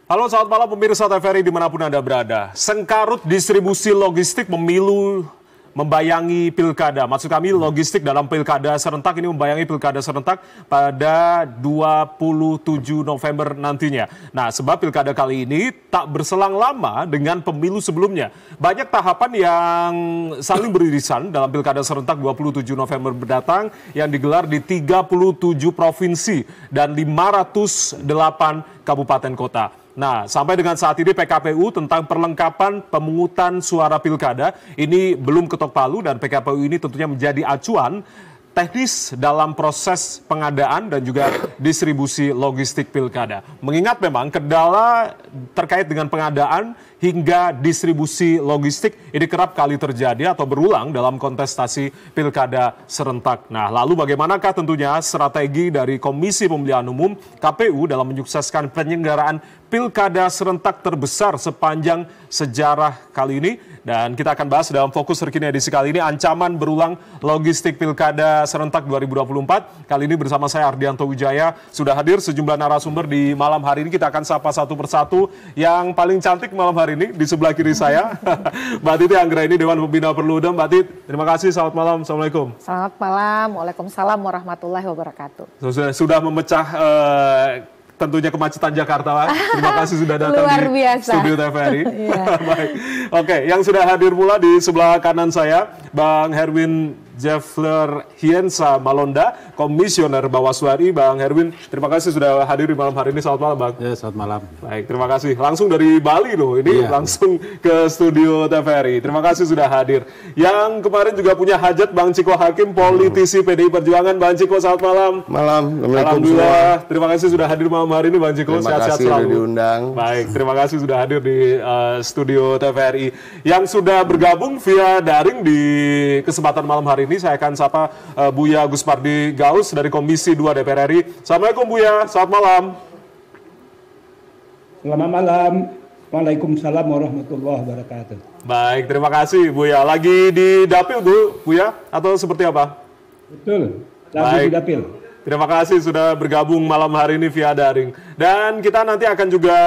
Halo, selamat malam pemirsa TVRI dimanapun Anda berada. Sengkarut distribusi logistik pemilu membayangi pilkada. Maksud kami logistik dalam pilkada serentak ini membayangi pilkada serentak pada 27 November nantinya. Nah, sebab pilkada kali ini tak berselang lama dengan pemilu sebelumnya. Banyak tahapan yang saling beririsan dalam pilkada serentak 27 November mendatang yang digelar di 37 provinsi dan 508 kabupaten kota. Nah, sampai dengan saat ini PKPU tentang perlengkapan pemungutan suara pilkada ini belum ketok palu dan PKPU ini tentunya menjadi acuan teknis dalam proses pengadaan dan juga distribusi logistik pilkada. Mengingat memang kendala terkait dengan pengadaan hingga distribusi logistik ini kerap kali terjadi atau berulang dalam kontestasi pilkada serentak. Nah, lalu bagaimanakah tentunya strategi dari Komisi Pemilihan Umum KPU dalam menyukseskan penyelenggaraan pilkada serentak terbesar sepanjang sejarah kali ini? Dan kita akan bahas dalam fokus terkini edisi kali ini, ancaman berulang logistik pilkada serentak 2024. Kali ini bersama saya Ardianto Wijaya, sudah hadir sejumlah narasumber di malam hari ini. Kita akan sapa satu persatu. Yang paling cantik malam hari ini di sebelah kiri saya, Mbak Titi Anggraini, Dewan Pembina Perludem. Mbak Titi, terima kasih. Selamat malam. Assalamualaikum. Selamat malam. Waalaikumsalam warahmatullahi wabarakatuh. Sudah memecah tentunya kemacetan Jakarta, Pak. Terima kasih sudah datang di studio TVRI. Baik. Oke, yang sudah hadir pula di sebelah kanan saya, Bang Herwin Jeffler Hiensa Malonda, Komisioner Bawaslu RI. Bang Herwin, terima kasih sudah hadir di malam hari ini. Selamat malam, Bang. Ya, selamat malam. Baik, terima kasih. Langsung dari Bali loh, ini langsung ke studio TVRI. Terima kasih sudah hadir. Yang kemarin juga punya hajat, Bang Ciko Hakim, politisi PDI Perjuangan. Bang Ciko, selamat malam. Malam. Alhamdulillah. Terima kasih sudah hadir malam hari ini, Bang Ciko. Sehat-sehat selalu. Terima kasih diundang. Baik, terima kasih sudah hadir di studio TVRI. Yang sudah bergabung via daring di kesempatan malam hari ini, saya akan sapa Buya Guspardi Gaus dari Komisi 2 DPR RI. Assalamualaikum Buya, selamat malam. Selamat malam. Waalaikumsalam warahmatullahi wabarakatuh. Baik, terima kasih Buya. Lagi di dapil Buya, atau seperti apa? Betul, lagi di dapil. Terima kasih sudah bergabung malam hari ini via daring. Dan kita nanti akan juga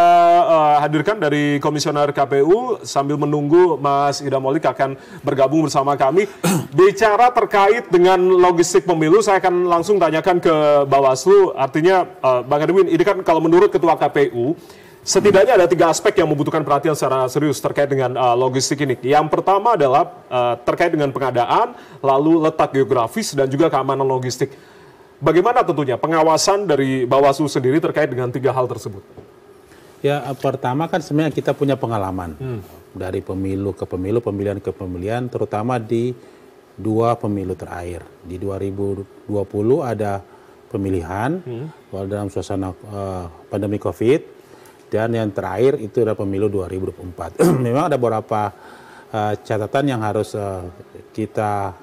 hadirkan dari Komisioner KPU sambil menunggu Mas Idam Holik akan bergabung bersama kami. Bicara terkait dengan logistik pemilu, saya akan langsung tanyakan ke Bawaslu. Artinya, Bang Edwin, ini kan kalau menurut Ketua KPU, setidaknya ada 3 aspek yang membutuhkan perhatian secara serius terkait dengan logistik ini. Yang pertama adalah terkait dengan pengadaan, lalu letak geografis, dan juga keamanan logistik. Bagaimana tentunya pengawasan dari Bawaslu sendiri terkait dengan 3 hal tersebut? Ya, pertama kan sebenarnya kita punya pengalaman dari pemilu ke pemilu, pemilihan ke pemilihan, terutama di 2 pemilu terakhir. Di 2020 ada pemilihan dalam suasana pandemi COVID, dan yang terakhir itu adalah pemilu 2024. Memang ada beberapa catatan yang harus kita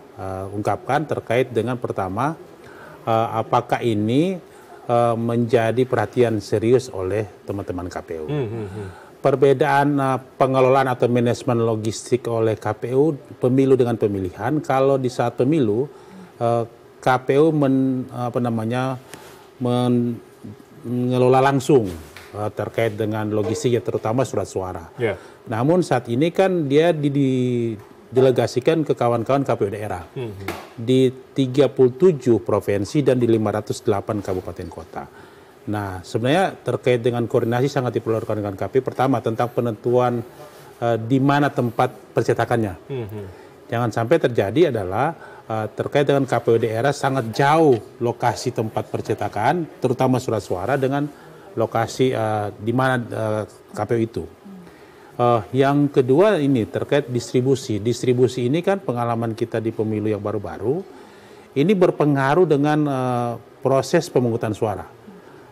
ungkapkan terkait dengan pertama, apakah ini menjadi perhatian serius oleh teman-teman KPU. Perbedaan pengelolaan atau manajemen logistik oleh KPU pemilu dengan pemilihan, kalau di saat pemilu KPU mengelola langsung terkait dengan logistik, ya, terutama surat suara. Namun saat ini kan dia delegasikan ke kawan-kawan KPU daerah di 37 provinsi dan di 508 kabupaten kota. Nah, sebenarnya terkait dengan koordinasi sangat diperlukan dengan KPU. Pertama, tentang penentuan di mana tempat percetakannya. Jangan sampai terjadi adalah terkait dengan KPU daerah sangat jauh lokasi tempat percetakan, terutama surat suara, dengan lokasi di mana KPU itu. Yang kedua ini terkait distribusi. Distribusi ini kan pengalaman kita di pemilu yang baru-baru, ini berpengaruh dengan proses pemungutan suara.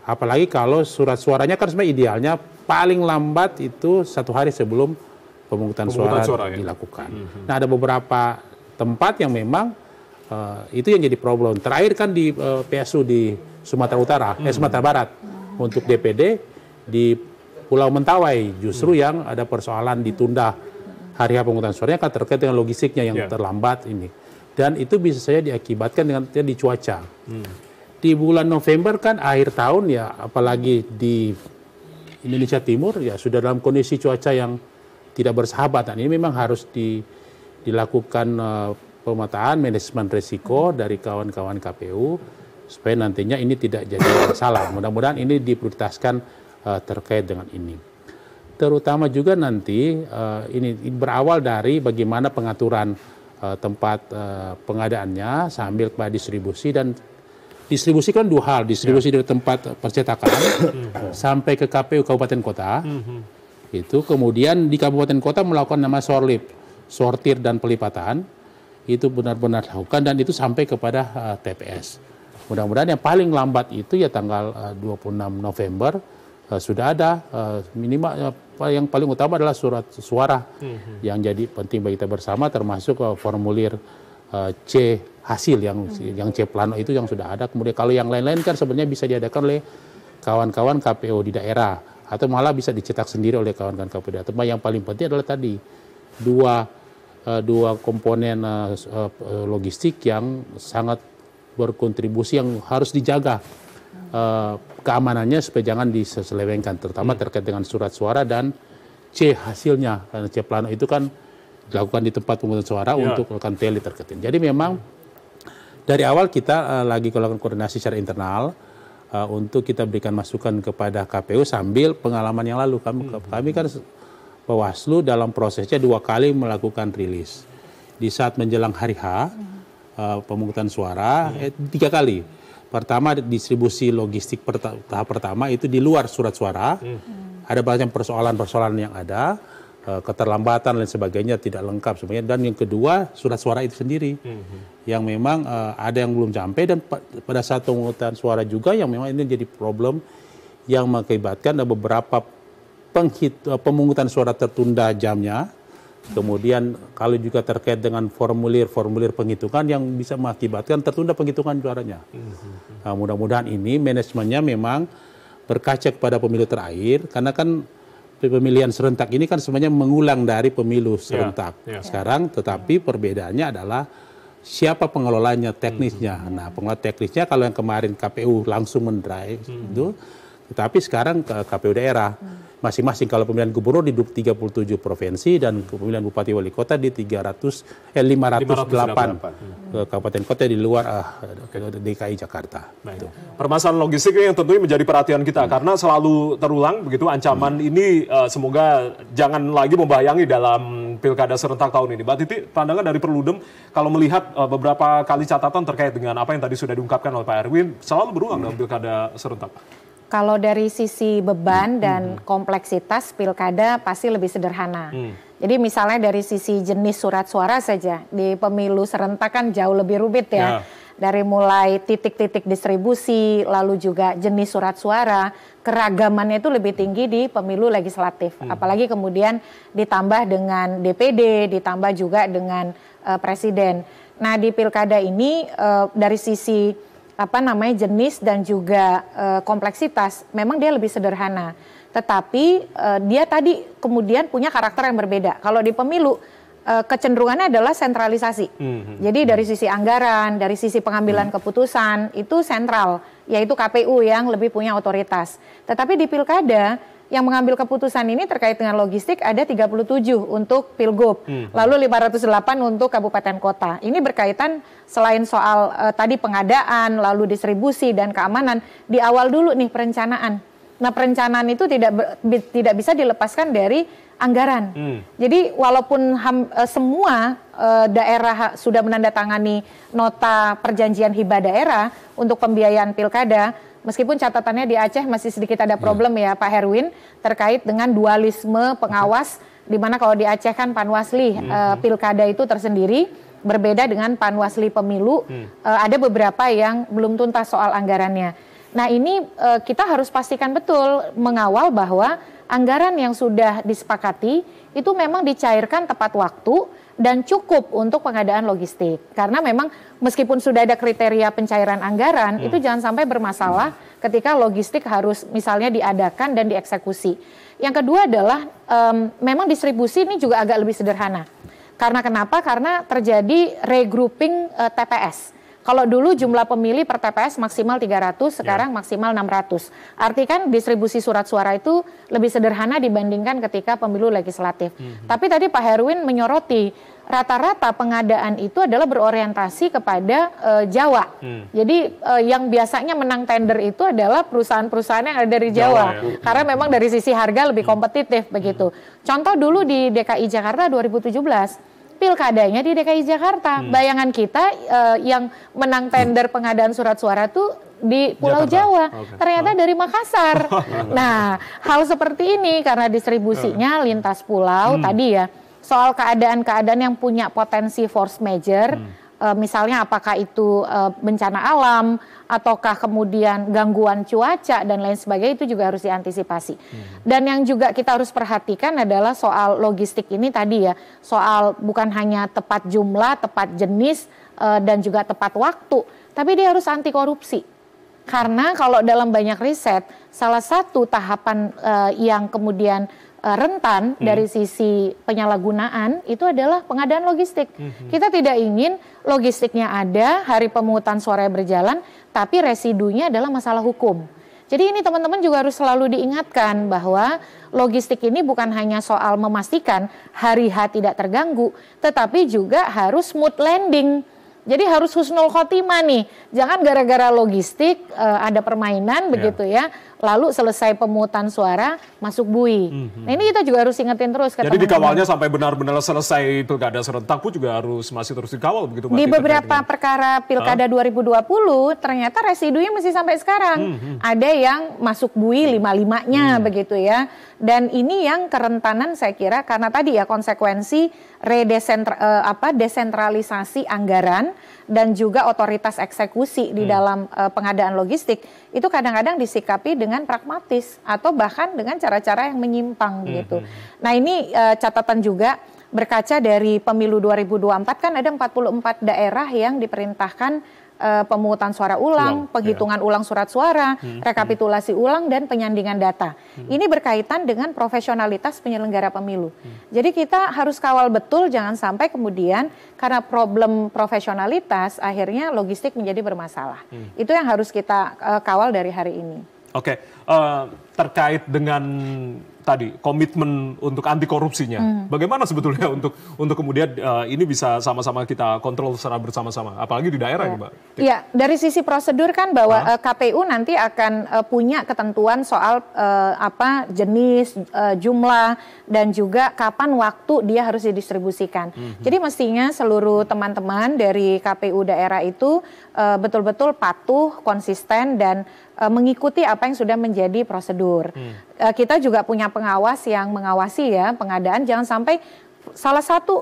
Apalagi kalau surat suaranya kan sebenarnya idealnya paling lambat itu 1 hari sebelum pemungutan suara dilakukan. Nah, ada beberapa tempat yang memang itu yang jadi problem. Terakhir kan di PSU di Sumatera Utara, Sumatera Barat, untuk DPD di Pulau Mentawai justru yang ada persoalan ditunda hari pemungutan suaranya kan terkait dengan logistiknya yang terlambat ini. Dan itu bisa saja diakibatkan dengan di cuaca. Di bulan November kan akhir tahun ya, apalagi di Indonesia Timur ya sudah dalam kondisi cuaca yang tidak bersahabat. Dan ini memang harus dilakukan pemetaan manajemen risiko dari kawan-kawan KPU supaya nantinya ini tidak jadi masalah. Mudah-mudahan ini diprioritaskan terkait dengan ini. Terutama juga nanti ini berawal dari bagaimana pengaturan tempat pengadaannya sambil kepada distribusi, dan distribusi kan dua hal, distribusi dari tempat percetakan sampai ke KPU kabupaten kota. Itu kemudian di kabupaten kota melakukan nama sortir dan pelipatan, itu benar-benar dilakukan dan itu sampai kepada TPS. Mudah-mudahan yang paling lambat itu ya tanggal 26 November sudah ada minimal yang paling utama adalah surat suara yang jadi penting bagi kita bersama, termasuk formulir C hasil yang C plano itu yang sudah ada. Kemudian kalau yang lain-lain kan sebenarnya bisa diadakan oleh kawan-kawan KPU di daerah atau malah bisa dicetak sendiri oleh kawan-kawan KPU. Tapi yang paling penting adalah tadi dua komponen logistik yang sangat berkontribusi yang harus dijaga keamanannya supaya jangan diselewengkan, terutama terkait dengan surat suara dan C hasilnya. Karena C plano itu kan dilakukan di tempat pemungutan suara untuk melakukan tele terkait. Jadi memang dari awal kita lagi melakukan koordinasi secara internal untuk kita berikan masukan kepada KPU sambil pengalaman yang lalu. Kami kan Bawaslu dalam prosesnya 2 kali melakukan rilis. Di saat menjelang hari H pemungutan suara 3 kali. Pertama distribusi logistik tahap pertama itu di luar surat suara. Ada banyak persoalan-persoalan yang ada, keterlambatan dan sebagainya tidak lengkap sebenarnya. Dan yang kedua surat suara itu sendiri yang memang ada yang belum sampai, dan pada saat pemungutan suara juga yang memang ini jadi problem yang mengakibatkan ada beberapa pemungutan suara tertunda jamnya. Kemudian kalau juga terkait dengan formulir penghitungan yang bisa mengakibatkan tertunda penghitungan suaranya. Nah, mudah-mudahan ini manajemennya memang berkaca kepada pemilu terakhir, karena kan pemilihan serentak ini kan sebenarnya mengulang dari pemilu serentak sekarang, tetapi perbedaannya adalah siapa pengelolanya, teknisnya. Nah, pengelola teknisnya kalau yang kemarin KPU langsung mendrive itu, tetapi sekarang ke KPU daerah. Masing-masing kalau pemilihan gubernur di 37 provinsi dan pemilihan bupati wali kota di 508 kabupaten kota di luar DKI Jakarta. Gitu. Permasalahan logistik yang tentunya menjadi perhatian kita karena selalu terulang begitu ancaman ini semoga jangan lagi membayangi dalam pilkada serentak tahun ini. Mbak Titi, pandangan dari Perludem kalau melihat beberapa kali catatan terkait dengan apa yang tadi sudah diungkapkan oleh Pak Erwin selalu berulang dalam pilkada serentak. Kalau dari sisi beban dan kompleksitas pilkada pasti lebih sederhana. Jadi misalnya dari sisi jenis surat suara saja, di pemilu serentak kan jauh lebih rumit ya. Dari mulai titik-titik distribusi, lalu juga jenis surat suara, keragamannya itu lebih tinggi di pemilu legislatif. Apalagi kemudian ditambah dengan DPD, ditambah juga dengan presiden. Nah di pilkada ini dari sisi jenis dan juga kompleksitas memang dia lebih sederhana, tetapi dia tadi kemudian punya karakter yang berbeda. Kalau di pemilu kecenderungannya adalah sentralisasi, jadi dari sisi anggaran, dari sisi pengambilan keputusan itu sentral, yaitu KPU yang lebih punya otoritas. Tetapi di pilkada yang mengambil keputusan ini terkait dengan logistik ada 37 untuk Pilgub, lalu 508 untuk kabupaten kota. Ini berkaitan selain soal tadi pengadaan, lalu distribusi dan keamanan, di awal dulu nih perencanaan. Nah perencanaan itu tidak bisa dilepaskan dari anggaran. Jadi walaupun semua daerah sudah menandatangani nota perjanjian hibah daerah untuk pembiayaan pilkada, meskipun catatannya di Aceh masih sedikit ada problem ya Pak Herwin terkait dengan dualisme pengawas, di mana kalau di Aceh kan Panwasli pilkada itu tersendiri, berbeda dengan Panwasli pemilu, ada beberapa yang belum tuntas soal anggarannya. Nah ini kita harus pastikan betul mengawal bahwa anggaran yang sudah disepakati itu memang dicairkan tepat waktu dan cukup untuk pengadaan logistik. Karena memang meskipun sudah ada kriteria pencairan anggaran, itu jangan sampai bermasalah ketika logistik harus misalnya diadakan dan dieksekusi. Yang kedua adalah memang distribusi ini juga agak lebih sederhana. Karena kenapa? Karena terjadi regrouping TPS. Kalau dulu jumlah pemilih per TPS maksimal 300, sekarang maksimal 600. Artinya kan distribusi surat suara itu lebih sederhana dibandingkan ketika pemilu legislatif. Tapi tadi Pak Herwin menyoroti, rata-rata pengadaan itu adalah berorientasi kepada Jawa. Jadi yang biasanya menang tender itu adalah perusahaan-perusahaan yang ada dari Jawa. Karena memang dari sisi harga lebih kompetitif begitu. Contoh dulu di DKI Jakarta 2017. Pilkadanya di DKI Jakarta. Bayangan kita yang menang tender pengadaan surat suara tuh di Pulau Jawa. Ternyata dari Makassar. Nah, hal seperti ini karena distribusinya lintas pulau tadi ya. Soal keadaan-keadaan yang punya potensi force major, misalnya apakah itu bencana alam, ataukah kemudian gangguan cuaca dan lain sebagainya, itu juga harus diantisipasi. Dan yang juga kita harus perhatikan adalah soal logistik ini tadi ya, soal bukan hanya tepat jumlah, tepat jenis, dan juga tepat waktu, tapi dia harus anti korupsi. Karena kalau dalam banyak riset, salah satu tahapan yang kemudian rentan dari sisi penyalahgunaan itu adalah pengadaan logistik. Kita tidak ingin logistiknya ada, hari pemungutan suara berjalan, tapi residunya adalah masalah hukum. Jadi ini teman-teman juga harus selalu diingatkan bahwa logistik ini bukan hanya soal memastikan hari H tidak terganggu, tetapi juga harus smooth landing. Jadi harus husnul khotimah nih, jangan gara-gara logistik ada permainan begitu ya, lalu selesai pemungutan suara masuk bui. Nah ini kita juga harus ingetin terus. Jadi dikawalnya sampai benar-benar selesai pilkada serentak pun juga harus masih terus dikawal begitu Mbak? Di beberapa perkara pilkada 2020 ternyata residunya masih sampai sekarang. Ada yang masuk bui 5-5-nya begitu ya. Dan ini yang kerentanan saya kira karena tadi ya konsekuensi desentralisasi anggaran dan juga otoritas eksekusi di dalam pengadaan logistik itu kadang-kadang disikapi dengan pragmatis atau bahkan dengan cara-cara yang menyimpang gitu. Nah ini catatan juga berkaca dari pemilu 2024 kan ada 44 daerah yang diperintahkan pemungutan suara ulang, penghitungan ulang surat suara, rekapitulasi ulang, dan penyandingan data. Ini berkaitan dengan profesionalitas penyelenggara pemilu. Jadi kita harus kawal betul, jangan sampai kemudian karena problem profesionalitas, akhirnya logistik menjadi bermasalah. Itu yang harus kita kawal dari hari ini. Oke, terkait dengan tadi komitmen untuk anti korupsinya, bagaimana sebetulnya untuk kemudian ini bisa sama-sama kita kontrol secara bersama-sama, apalagi di daerah ini, Mbak? Iya, dari sisi prosedur kan bahwa KPU nanti akan punya ketentuan soal jenis, jumlah, dan juga kapan waktu dia harus didistribusikan. Jadi mestinya seluruh teman-teman dari KPU daerah itu betul-betul patuh, konsisten, dan mengikuti apa yang sudah menjadi prosedur. Kita juga punya pengawas yang mengawasi ya pengadaan, jangan sampai salah satu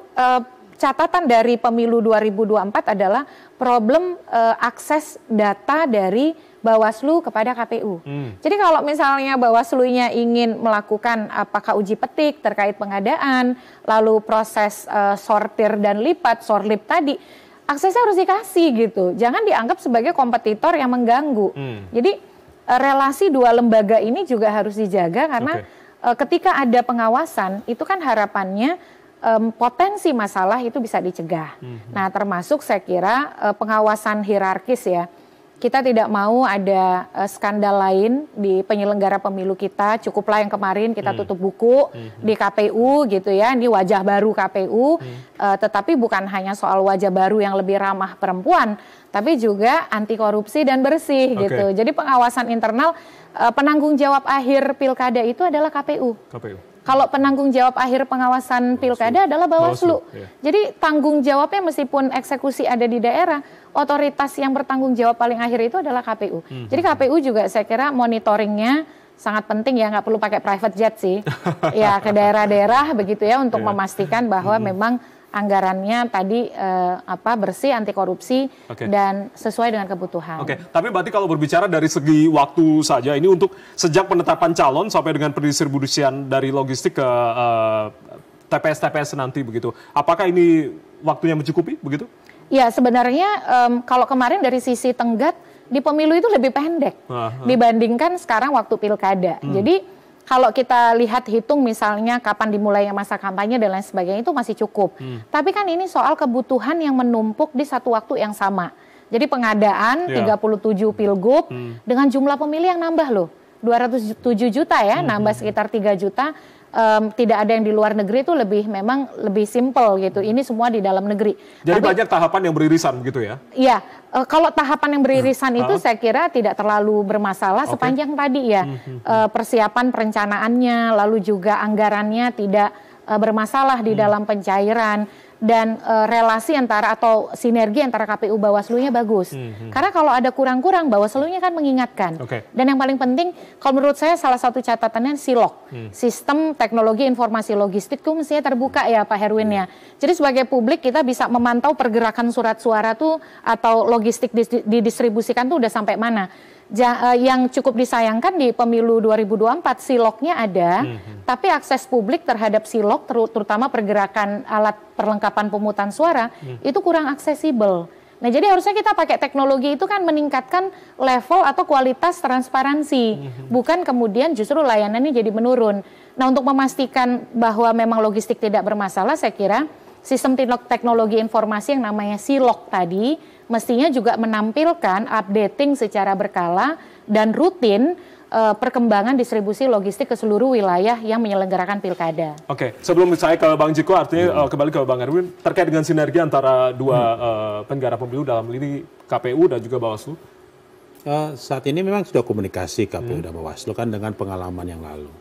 catatan dari pemilu 2024 adalah problem akses data dari Bawaslu kepada KPU. Jadi kalau misalnya Bawaslu-nya ingin melakukan apakah uji petik terkait pengadaan, lalu proses sortir dan lipat, sorlip tadi, aksesnya harus dikasih gitu. Jangan dianggap sebagai kompetitor yang mengganggu. Jadi relasi dua lembaga ini juga harus dijaga karena ketika ada pengawasan itu kan harapannya potensi masalah itu bisa dicegah. Nah termasuk saya kira pengawasan hierarkis ya. Kita tidak mau ada skandal lain di penyelenggara pemilu kita. Cukuplah yang kemarin kita tutup buku di KPU gitu ya. Ini wajah baru KPU. Tetapi bukan hanya soal wajah baru yang lebih ramah perempuan, tapi juga anti korupsi dan bersih gitu. Jadi pengawasan internal, penanggung jawab akhir pilkada itu adalah KPU. Kalau penanggung jawab akhir pengawasan pilkada adalah Bawaslu. Jadi tanggung jawabnya meskipun eksekusi ada di daerah, otoritas yang bertanggung jawab paling akhir itu adalah KPU. Jadi KPU juga saya kira monitoringnya sangat penting ya, nggak perlu pakai private jet sih. Ya ke daerah-daerah begitu ya untuk memastikan bahwa memang anggarannya tadi bersih, anti korupsi, dan sesuai dengan kebutuhan. Tapi berarti kalau berbicara dari segi waktu saja, ini untuk sejak penetapan calon sampai dengan pendistribusian dari logistik ke TPS-TPS nanti begitu. Apakah ini waktunya mencukupi begitu? Ya sebenarnya kalau kemarin dari sisi tenggat di pemilu itu lebih pendek dibandingkan sekarang waktu pilkada. Jadi kalau kita lihat hitung misalnya kapan dimulainya masa kampanye dan lain sebagainya itu masih cukup. Tapi kan ini soal kebutuhan yang menumpuk di satu waktu yang sama. Jadi pengadaan 37 pilgub dengan jumlah pemilih yang nambah loh. 207 juta ya, nambah sekitar 3 juta. Tidak ada yang di luar negeri itu memang lebih simpel gitu. Ini semua di dalam negeri. Jadi banyak tahapan yang beririsan gitu ya? Iya, kalau tahapan yang beririsan itu saya kira tidak terlalu bermasalah sepanjang tadi ya persiapan perencanaannya, lalu juga anggarannya tidak bermasalah di dalam pencairan. Dan relasi antara atau sinergi antara KPU Bawaslu-nya bagus. Karena kalau ada kurang-kurang, Bawaslu-nya kan mengingatkan. Dan yang paling penting, kalau menurut saya salah satu catatannya SILOG. Sistem Teknologi Informasi Logistik itu mestinya terbuka ya Pak Herwin ya. Jadi sebagai publik kita bisa memantau pergerakan surat suara tuh atau logistik didistribusikan tuh udah sampai mana. Yang cukup disayangkan di pemilu 2024 SILOG-nya ada, tapi akses publik terhadap SILOG terutama pergerakan alat perlengkapan pemungutan suara itu kurang aksesibel. Nah jadi harusnya kita pakai teknologi itu kan meningkatkan level atau kualitas transparansi, bukan kemudian justru layanannya jadi menurun. Nah untuk memastikan bahwa memang logistik tidak bermasalah, saya kira sistem teknologi informasi yang namanya SILOG tadi mestinya juga menampilkan updating secara berkala dan rutin perkembangan distribusi logistik ke seluruh wilayah yang menyelenggarakan pilkada. Oke, sebelum saya ke Bang Ciko, artinya kembali ke Bang Herwin, terkait dengan sinergi antara dua penyelenggara pemilu dalam ini KPU dan juga Bawaslu? Saat ini memang sudah komunikasi KPU dan Bawaslu kan dengan pengalaman yang lalu.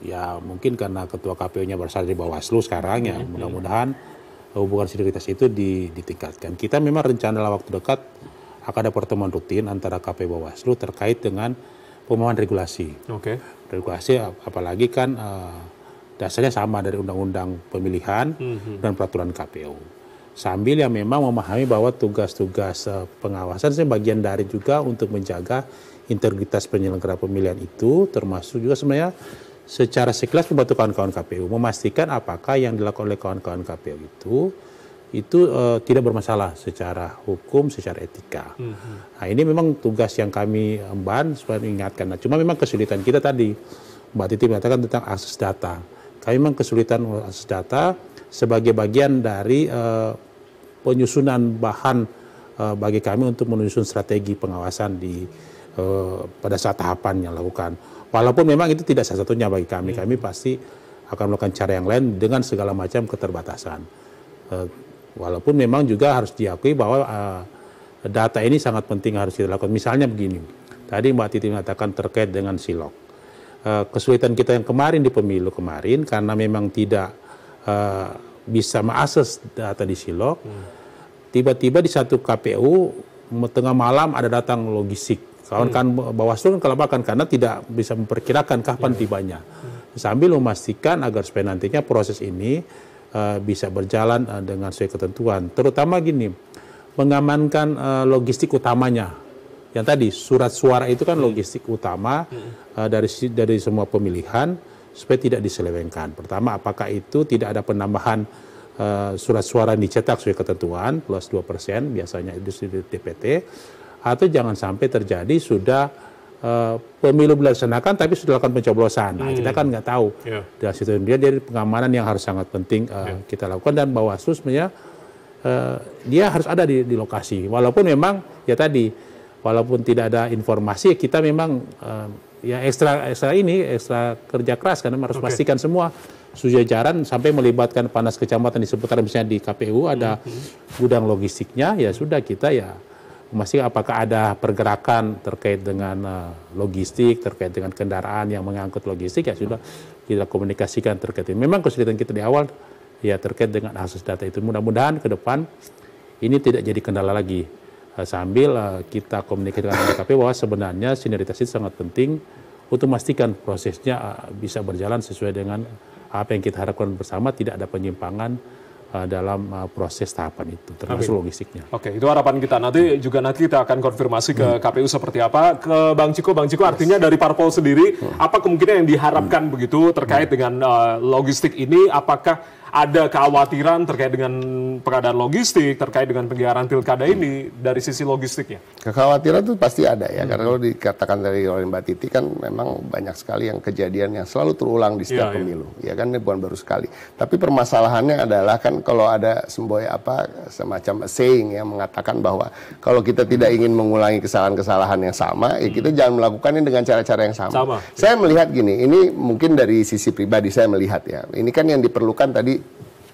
Ya mungkin karena ketua KPU-nya berasal dari Bawaslu sekarang ya, mudah-mudahan hubungan sinergitas itu ditingkatkan. Kita memang rencana dalam waktu dekat akan ada pertemuan rutin antara KPU Bawaslu terkait dengan pemahaman regulasi. Regulasi apalagi kan dasarnya sama dari undang-undang pemilihan dan peraturan KPU. Sambil yang memang memahami bahwa tugas-tugas pengawasan sebagian dari juga untuk menjaga integritas penyelenggara pemilihan itu, termasuk juga sebenarnya secara sekilas membantu kawan-kawan KPU memastikan apakah yang dilakukan oleh kawan-kawan KPU itu tidak bermasalah secara hukum, secara etika. Nah ini memang tugas yang kami emban supaya mengingatkan. Nah, cuma memang kesulitan kita tadi, Mbak Titi mengatakan tentang akses data. Kami memang kesulitan akses data sebagai bagian dari penyusunan bahan bagi kami untuk menyusun strategi pengawasan pada saat tahapan yang lakukan. Walaupun memang itu tidak satu-satunya bagi kami, kami pasti akan melakukan cara yang lain dengan segala macam keterbatasan. Walaupun memang juga harus diakui bahwa data ini sangat penting harus kita lakukan. Misalnya begini, tadi Mbak Titi mengatakan terkait dengan SILOG. Kesulitan kita yang kemarin di pemilu kemarin karena memang tidak bisa mengakses data di SILOG, tiba-tiba di satu KPU tengah malam ada datang logistik. Kawan-kawan Bawaslu kan kelabakan karena tidak bisa memperkirakan kapan tibanya. Sambil memastikan agar supaya nantinya proses ini bisa berjalan dengan sesuai ketentuan. Terutama gini, mengamankan logistik utamanya. Yang tadi surat suara itu kan logistik utama dari semua pemilihan supaya tidak diselewengkan. Pertama, apakah itu tidak ada penambahan surat suara yang dicetak sesuai ketentuan plus 2% biasanya itu di DPT. Atau jangan sampai terjadi sudah pemilu dilaksanakan tapi sudah dilakukan pencoblosan. Nah, kita kan nggak tahu. Dari situ dia dari pengamanan yang harus sangat penting kita lakukan dan Bawaslu sebenarnya dia harus ada di lokasi. Walaupun memang ya tadi, walaupun tidak ada informasi kita memang ya ekstra kerja keras karena harus pastikan semua sejajaran sampai melibatkan panas kecamatan di seputaran misalnya di KPU ada gudang logistiknya ya sudah kita ya memastikan apakah ada pergerakan terkait dengan logistik, terkait dengan kendaraan yang mengangkut logistik, ya sudah kita komunikasikan terkait ini. Memang kesulitan kita di awal, ya terkait dengan akses data itu. Mudah-mudahan ke depan ini tidak jadi kendala lagi. Sambil kita komunikasi dengan KPU bahwa sebenarnya sinergitas itu sangat penting untuk memastikan prosesnya bisa berjalan sesuai dengan apa yang kita harapkan bersama, tidak ada penyimpangan dalam proses tahapan itu, termasuk logistiknya. Oke, itu harapan kita. Nanti kita akan konfirmasi ke KPU seperti apa. Ke Bang Ciko, artinya dari parpol sendiri, apa kemungkinan yang diharapkan begitu terkait dengan logistik ini? Apakah ada kekhawatiran terkait dengan pengadaan logistik, terkait dengan penggelaran pilkada ini dari sisi logistiknya? Kekhawatiran itu pasti ada ya, karena kalau dikatakan dari oleh Mbak Titi kan memang banyak sekali yang kejadian yang selalu terulang di setiap pemilu, ya kan, ini bukan baru sekali. Tapi permasalahannya adalah kan kalau ada semacam saying yang mengatakan bahwa kalau kita tidak ingin mengulangi kesalahan-kesalahan yang sama, ya kita jangan melakukannya dengan cara-cara yang sama. Saya melihat gini, ini mungkin dari sisi pribadi saya melihat ya, ini kan yang diperlukan tadi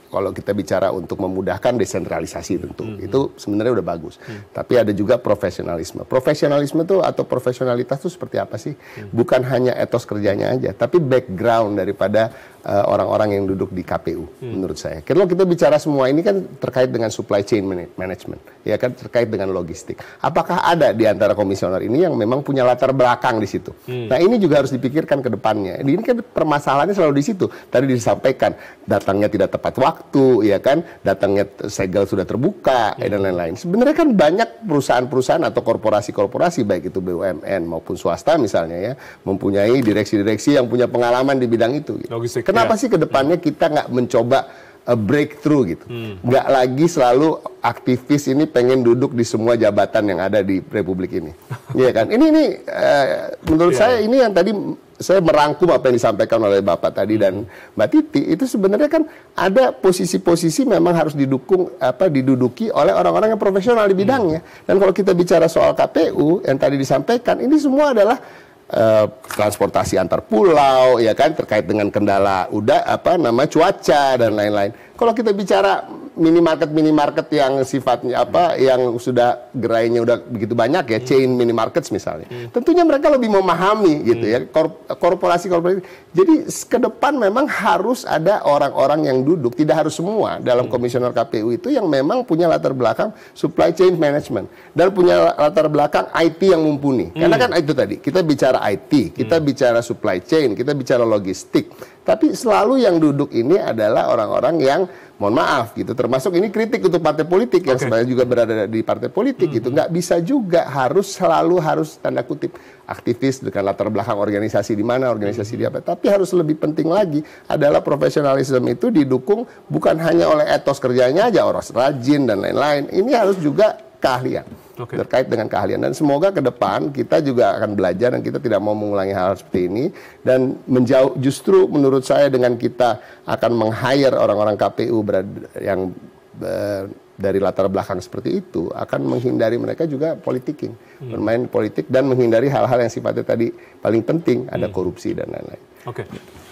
kalau kita bicara untuk memudahkan desentralisasi tentu, itu sebenarnya udah bagus. Tapi ada juga profesionalisme. Profesionalisme itu atau profesionalitas itu seperti apa sih? Bukan hanya etos kerjanya aja, tapi background daripada orang-orang yang duduk di KPU, menurut saya. Kalau kita bicara semua ini kan terkait dengan supply chain management, ya kan, terkait dengan logistik. Apakah ada di antara komisioner ini yang memang punya latar belakang di situ? Nah, ini juga harus dipikirkan ke depannya. Ini kan permasalahannya selalu di situ. Tadi disampaikan, datangnya tidak tepat waktu, ya kan, datangnya segel sudah terbuka, dan lain-lain. Sebenarnya kan banyak perusahaan-perusahaan atau korporasi-korporasi, baik itu BUMN maupun swasta misalnya ya, mempunyai direksi-direksi yang punya pengalaman di bidang itu. Gitu. Logistik. Kenapa sih ke depannya kita nggak mencoba breakthrough gitu? Nggak lagi selalu aktivis ini pengen duduk di semua jabatan yang ada di Republik ini. Iya kan? Ini menurut saya ini yang tadi saya merangkum apa yang disampaikan oleh Bapak tadi dan Mbak Titi, itu sebenarnya kan ada posisi-posisi memang harus diduduki oleh orang-orang yang profesional di bidangnya. Dan kalau kita bicara soal KPU yang tadi disampaikan, ini semua adalah transportasi antar pulau, ya kan, terkait dengan kendala cuaca dan lain-lain. Kalau kita bicara minimarket yang sifatnya yang sudah gerainya udah begitu banyak ya, chain minimarkets misalnya, tentunya mereka lebih memahami gitu ya, korporasi. Jadi ke depan memang harus ada orang-orang yang duduk, tidak harus semua dalam komisioner KPU itu yang memang punya latar belakang supply chain management dan punya latar belakang IT yang mumpuni. Karena kan itu tadi kita bicara IT, kita bicara supply chain, kita bicara logistik. Tapi selalu yang duduk ini adalah orang-orang yang, mohon maaf gitu, termasuk ini kritik untuk partai politik yang sebenarnya juga berada di partai politik gitu. Nggak bisa juga harus tanda kutip aktivis dengan latar belakang organisasi di mana, organisasi di apa. Tapi harus lebih penting lagi adalah profesionalisme itu didukung bukan hanya oleh etos kerjanya aja, orang rajin dan lain-lain. Ini harus juga keahlian. Terkait dengan keahlian, dan semoga ke depan kita juga akan belajar dan kita tidak mau mengulangi hal seperti ini dan menjauh. Justru menurut saya dengan kita akan meng-hire orang-orang KPU yang dari latar belakang seperti itu akan menghindari mereka juga politicking, bermain politik dan menghindari hal-hal yang sifatnya tadi paling penting, ada korupsi dan lain-lain.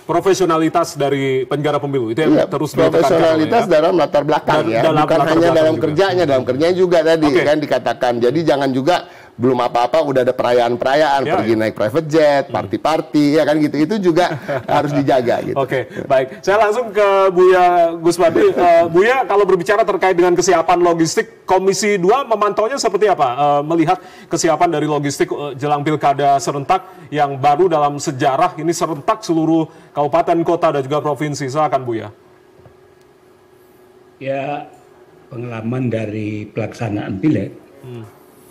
Profesionalitas dari penyelenggara pemilu itu yang terus profesionalitas dalam latar belakang bukan hanya dalam kerjanya, dalam kerjanya juga tadi kan dikatakan. Jadi jangan juga belum apa-apa udah ada perayaan-perayaan, pergi naik private jet, party-party, ya kan gitu. Itu juga harus dijaga gitu. Baik. Saya langsung ke Buya Guswadi. Buya, kalau berbicara terkait dengan kesiapan logistik, Komisi 2 memantaunya seperti apa? Melihat kesiapan dari logistik jelang pilkada serentak yang baru dalam sejarah, ini serentak seluruh kabupaten, kota, dan juga provinsi. Silakan Buya. Ya, pengalaman dari pelaksanaan pileg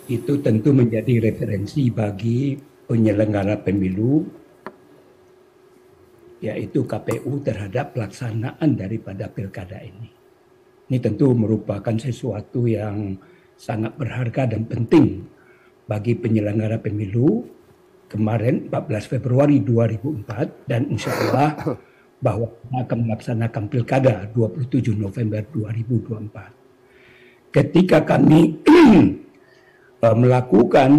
itu tentu menjadi referensi bagi penyelenggara pemilu, yaitu KPU terhadap pelaksanaan daripada pilkada ini. Ini tentu merupakan sesuatu yang sangat berharga dan penting bagi penyelenggara pemilu kemarin 14 Februari 2004 dan insya Allah bahwa akan melaksanakan pilkada 27 November 2024. Ketika kami melakukan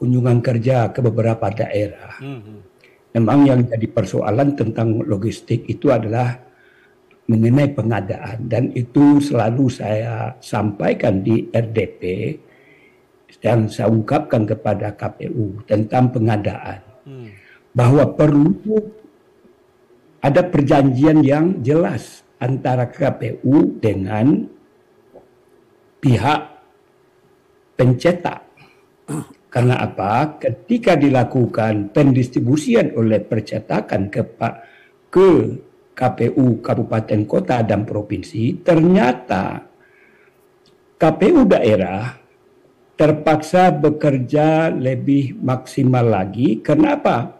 kunjungan kerja ke beberapa daerah, memang yang jadi persoalan tentang logistik itu adalah mengenai pengadaan, dan itu selalu saya sampaikan di RDP dan saya ungkapkan kepada KPU tentang pengadaan, bahwa perlu ada perjanjian yang jelas antara KPU dengan pihak pencetak. Karena apa? Ketika dilakukan pendistribusian oleh percetakan ke KPU kabupaten, kota, dan provinsi, ternyata KPU daerah terpaksa bekerja lebih maksimal lagi. Kenapa?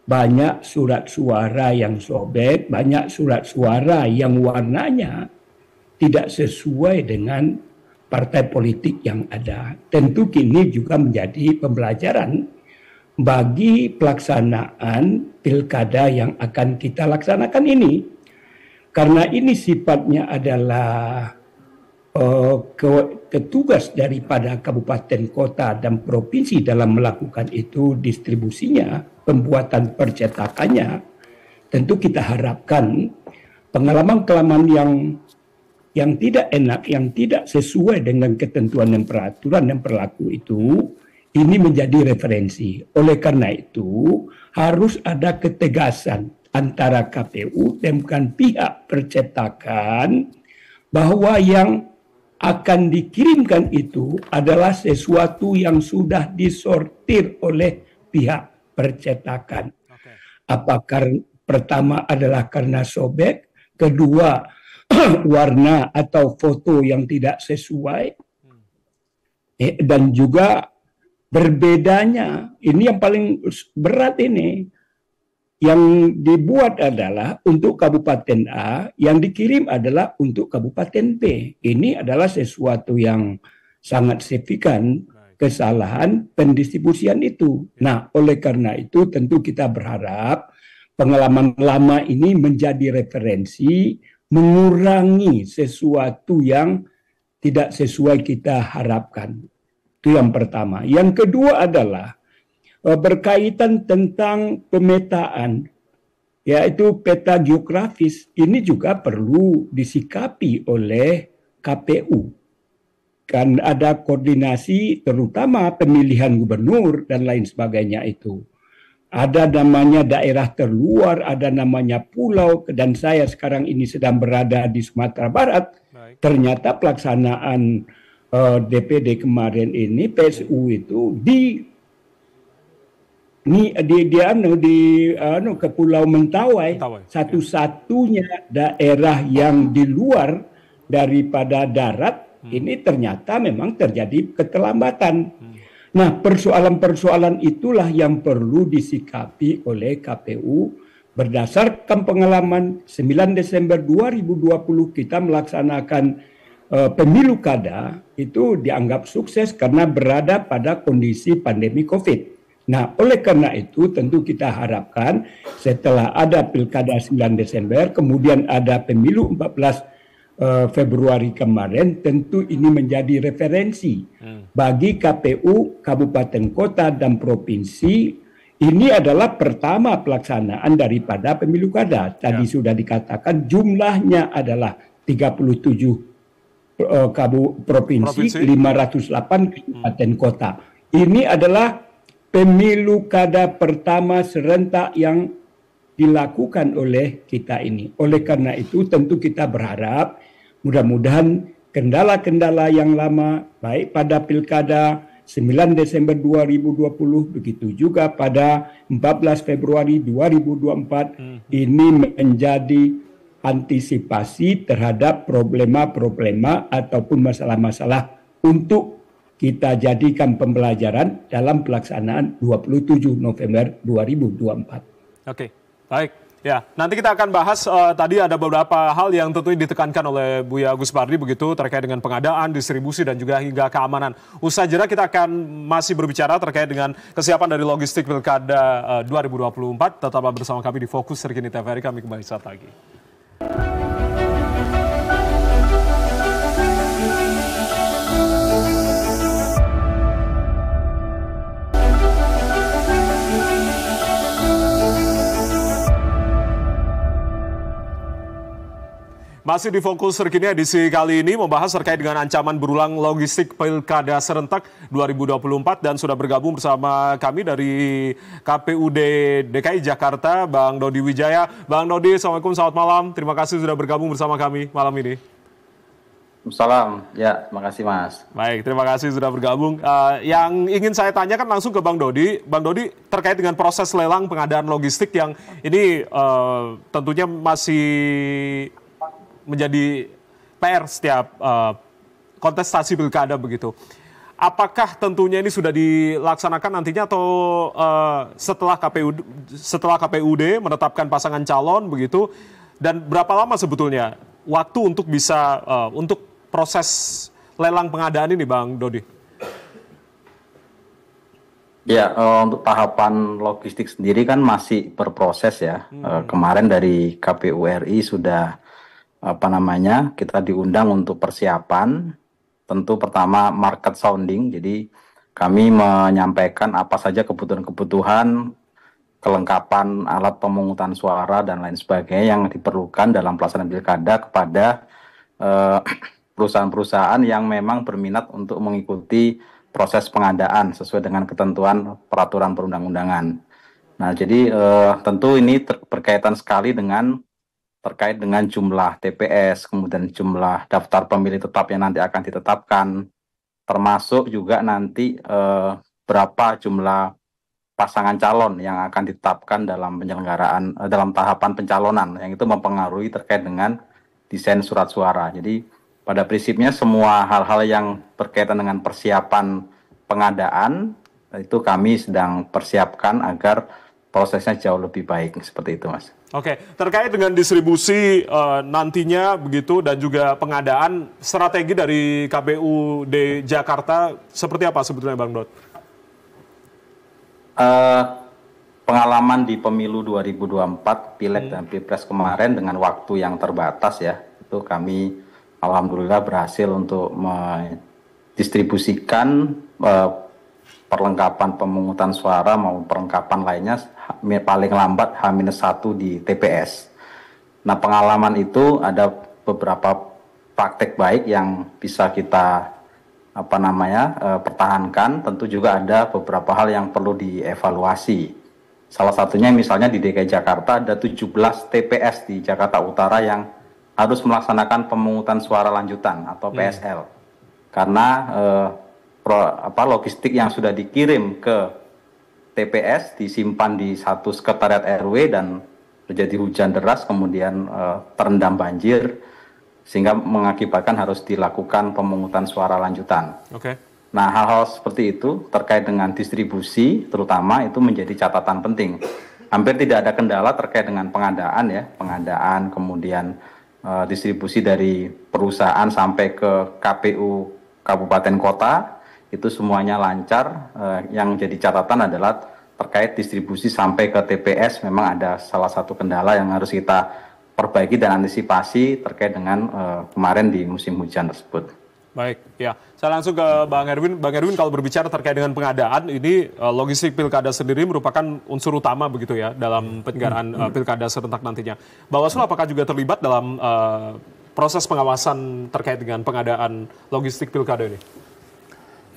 banyak surat suara yang sobek, banyak surat suara yang warnanya tidak sesuai dengan partai politik yang ada. Tentu kini juga menjadi pembelajaran bagi pelaksanaan pilkada yang akan kita laksanakan ini. Karena ini sifatnya adalah petugas daripada kabupaten, kota, dan provinsi dalam melakukan itu distribusinya, pembuatan percetakannya, tentu kita harapkan pengalaman-pengalaman yang tidak enak, yang tidak sesuai dengan ketentuan dan peraturan yang berlaku itu, ini menjadi referensi. Oleh karena itu, harus ada ketegasan antara KPU dan pihak percetakan bahwa yang akan dikirimkan itu adalah sesuatu yang sudah disortir oleh pihak percetakan. Apakah pertama adalah karena sobek, kedua warna atau foto yang tidak sesuai, dan juga berbedanya. Ini yang paling berat ini. Yang dibuat adalah untuk Kabupaten A, yang dikirim adalah untuk Kabupaten B. Ini adalah sesuatu yang sangat signifikan, kesalahan pendistribusian itu. Nah, oleh karena itu tentu kita berharap pengalaman lama ini menjadi referensi, mengurangi sesuatu yang tidak sesuai kita harapkan. Itu yang pertama. Yang kedua adalah berkaitan tentang pemetaan, yaitu peta geografis. Ini juga perlu disikapi oleh KPU. Kan ada koordinasi terutama pemilihan gubernur dan lain sebagainya itu. Ada namanya daerah terluar, ada namanya pulau, dan saya sekarang ini sedang berada di Sumatera Barat. Ternyata pelaksanaan DPD kemarin ini, PSU itu di ke Pulau Mentawai. Satu-satunya daerah yang di luar daripada darat, ini ternyata memang terjadi keterlambatan. Nah, persoalan-persoalan itulah yang perlu disikapi oleh KPU berdasarkan pengalaman 9 Desember 2020 kita melaksanakan pemilu kada, itu dianggap sukses karena berada pada kondisi pandemi COVID. Nah, oleh karena itu tentu kita harapkan setelah ada pilkada 9 Desember, kemudian ada pemilu 14 Februari kemarin, tentu ini menjadi referensi bagi KPU, kabupaten, kota, dan provinsi. Ini adalah pertama pelaksanaan daripada pemilu kada. Tadi sudah dikatakan jumlahnya adalah 37 provinsi, 508 kabupaten kota. Ini adalah pemilu kada pertama serentak yang dilakukan oleh kita ini. Oleh karena itu tentu kita berharap mudah-mudahan kendala-kendala yang lama baik pada pilkada 9 Desember 2020 begitu juga pada 14 Februari 2024 ini menjadi antisipasi terhadap problema-problema ataupun masalah-masalah untuk kita jadikan pembelajaran dalam pelaksanaan 27 November 2024. Oke, baik. Ya, nanti kita akan bahas tadi ada beberapa hal yang tentunya ditekankan oleh Buya Agus Pardi begitu terkait dengan pengadaan, distribusi dan juga hingga keamanan. Usai jeda kita akan masih berbicara terkait dengan kesiapan dari logistik Pilkada 2024. Tetaplah bersama kami di Fokus Terkini TVRI, kami kembali saat lagi. Masih di Fokus Terkini edisi kali ini membahas terkait dengan ancaman berulang logistik Pilkada Serentak 2024 dan sudah bergabung bersama kami dari KPUD DKI Jakarta, Bang Dodi Wijaya. Bang Dodi, Assalamualaikum, selamat malam. Terima kasih sudah bergabung bersama kami malam ini. Salam, ya, makasih Mas. Baik, terima kasih sudah bergabung. Yang ingin saya tanyakan langsung ke Bang Dodi. Bang Dodi, terkait dengan proses lelang pengadaan logistik yang ini tentunya masih menjadi PR setiap kontestasi pilkada begitu. apakah tentunya ini sudah dilaksanakan nantinya atau setelah KPUD menetapkan pasangan calon begitu, dan berapa lama sebetulnya waktu untuk bisa untuk proses lelang pengadaan ini, Bang Dodi? Ya, untuk tahapan logistik sendiri kan masih berproses ya. Kemarin dari KPU RI sudah kita diundang untuk persiapan. Tentu pertama market sounding, jadi kami menyampaikan apa saja kebutuhan-kebutuhan, kelengkapan alat pemungutan suara dan lain sebagainya yang diperlukan dalam pelaksanaan pilkada kepada perusahaan-perusahaan yang memang berminat untuk mengikuti proses pengadaan sesuai dengan ketentuan peraturan perundang-undangan. Nah, jadi tentu ini berkaitan sekali terkait dengan jumlah TPS, kemudian jumlah daftar pemilih tetap yang nanti akan ditetapkan, termasuk juga nanti berapa jumlah pasangan calon yang akan ditetapkan dalam penyelenggaraan, dalam tahapan pencalonan, yang itu mempengaruhi terkait dengan desain surat suara. Jadi pada prinsipnya semua hal-hal yang berkaitan dengan persiapan pengadaan, itu kami sedang persiapkan agar prosesnya jauh lebih baik, seperti itu, Mas. Oke, terkait dengan distribusi nantinya begitu dan juga pengadaan, strategi dari KPUD Jakarta seperti apa sebetulnya, Bang Dot? Pengalaman di pemilu 2024, Pileg dan Pilpres kemarin dengan waktu yang terbatas ya, itu kami alhamdulillah berhasil untuk mendistribusikan perlengkapan pemungutan suara maupun perlengkapan lainnya paling lambat H-1 di TPS. Nah, pengalaman itu ada beberapa praktek baik yang bisa kita pertahankan. Tentu juga ada beberapa hal yang perlu dievaluasi. Salah satunya misalnya di DKI Jakarta ada 17 TPS di Jakarta Utara yang harus melaksanakan pemungutan suara lanjutan atau PSL. Karena logistik yang sudah dikirim ke TPS disimpan di satu sekretariat RW dan terjadi hujan deras, kemudian terendam banjir, sehingga mengakibatkan harus dilakukan pemungutan suara lanjutan. Oke. Nah, hal-hal seperti itu terkait dengan distribusi, terutama itu menjadi catatan penting. Hampir tidak ada kendala terkait dengan pengadaan, kemudian distribusi dari perusahaan sampai ke KPU Kabupaten Kota. Itu semuanya lancar. Yang jadi catatan adalah terkait distribusi sampai ke TPS memang ada salah satu kendala yang harus kita perbaiki dan antisipasi terkait dengan kemarin di musim hujan tersebut. Baik, ya. Saya langsung ke Bang Erwin. Bang Erwin, kalau berbicara terkait dengan pengadaan, ini logistik pilkada sendiri merupakan unsur utama begitu ya dalam penyelenggaraan pilkada serentak nantinya. Bawaslu apakah juga terlibat dalam proses pengawasan terkait dengan pengadaan logistik pilkada ini?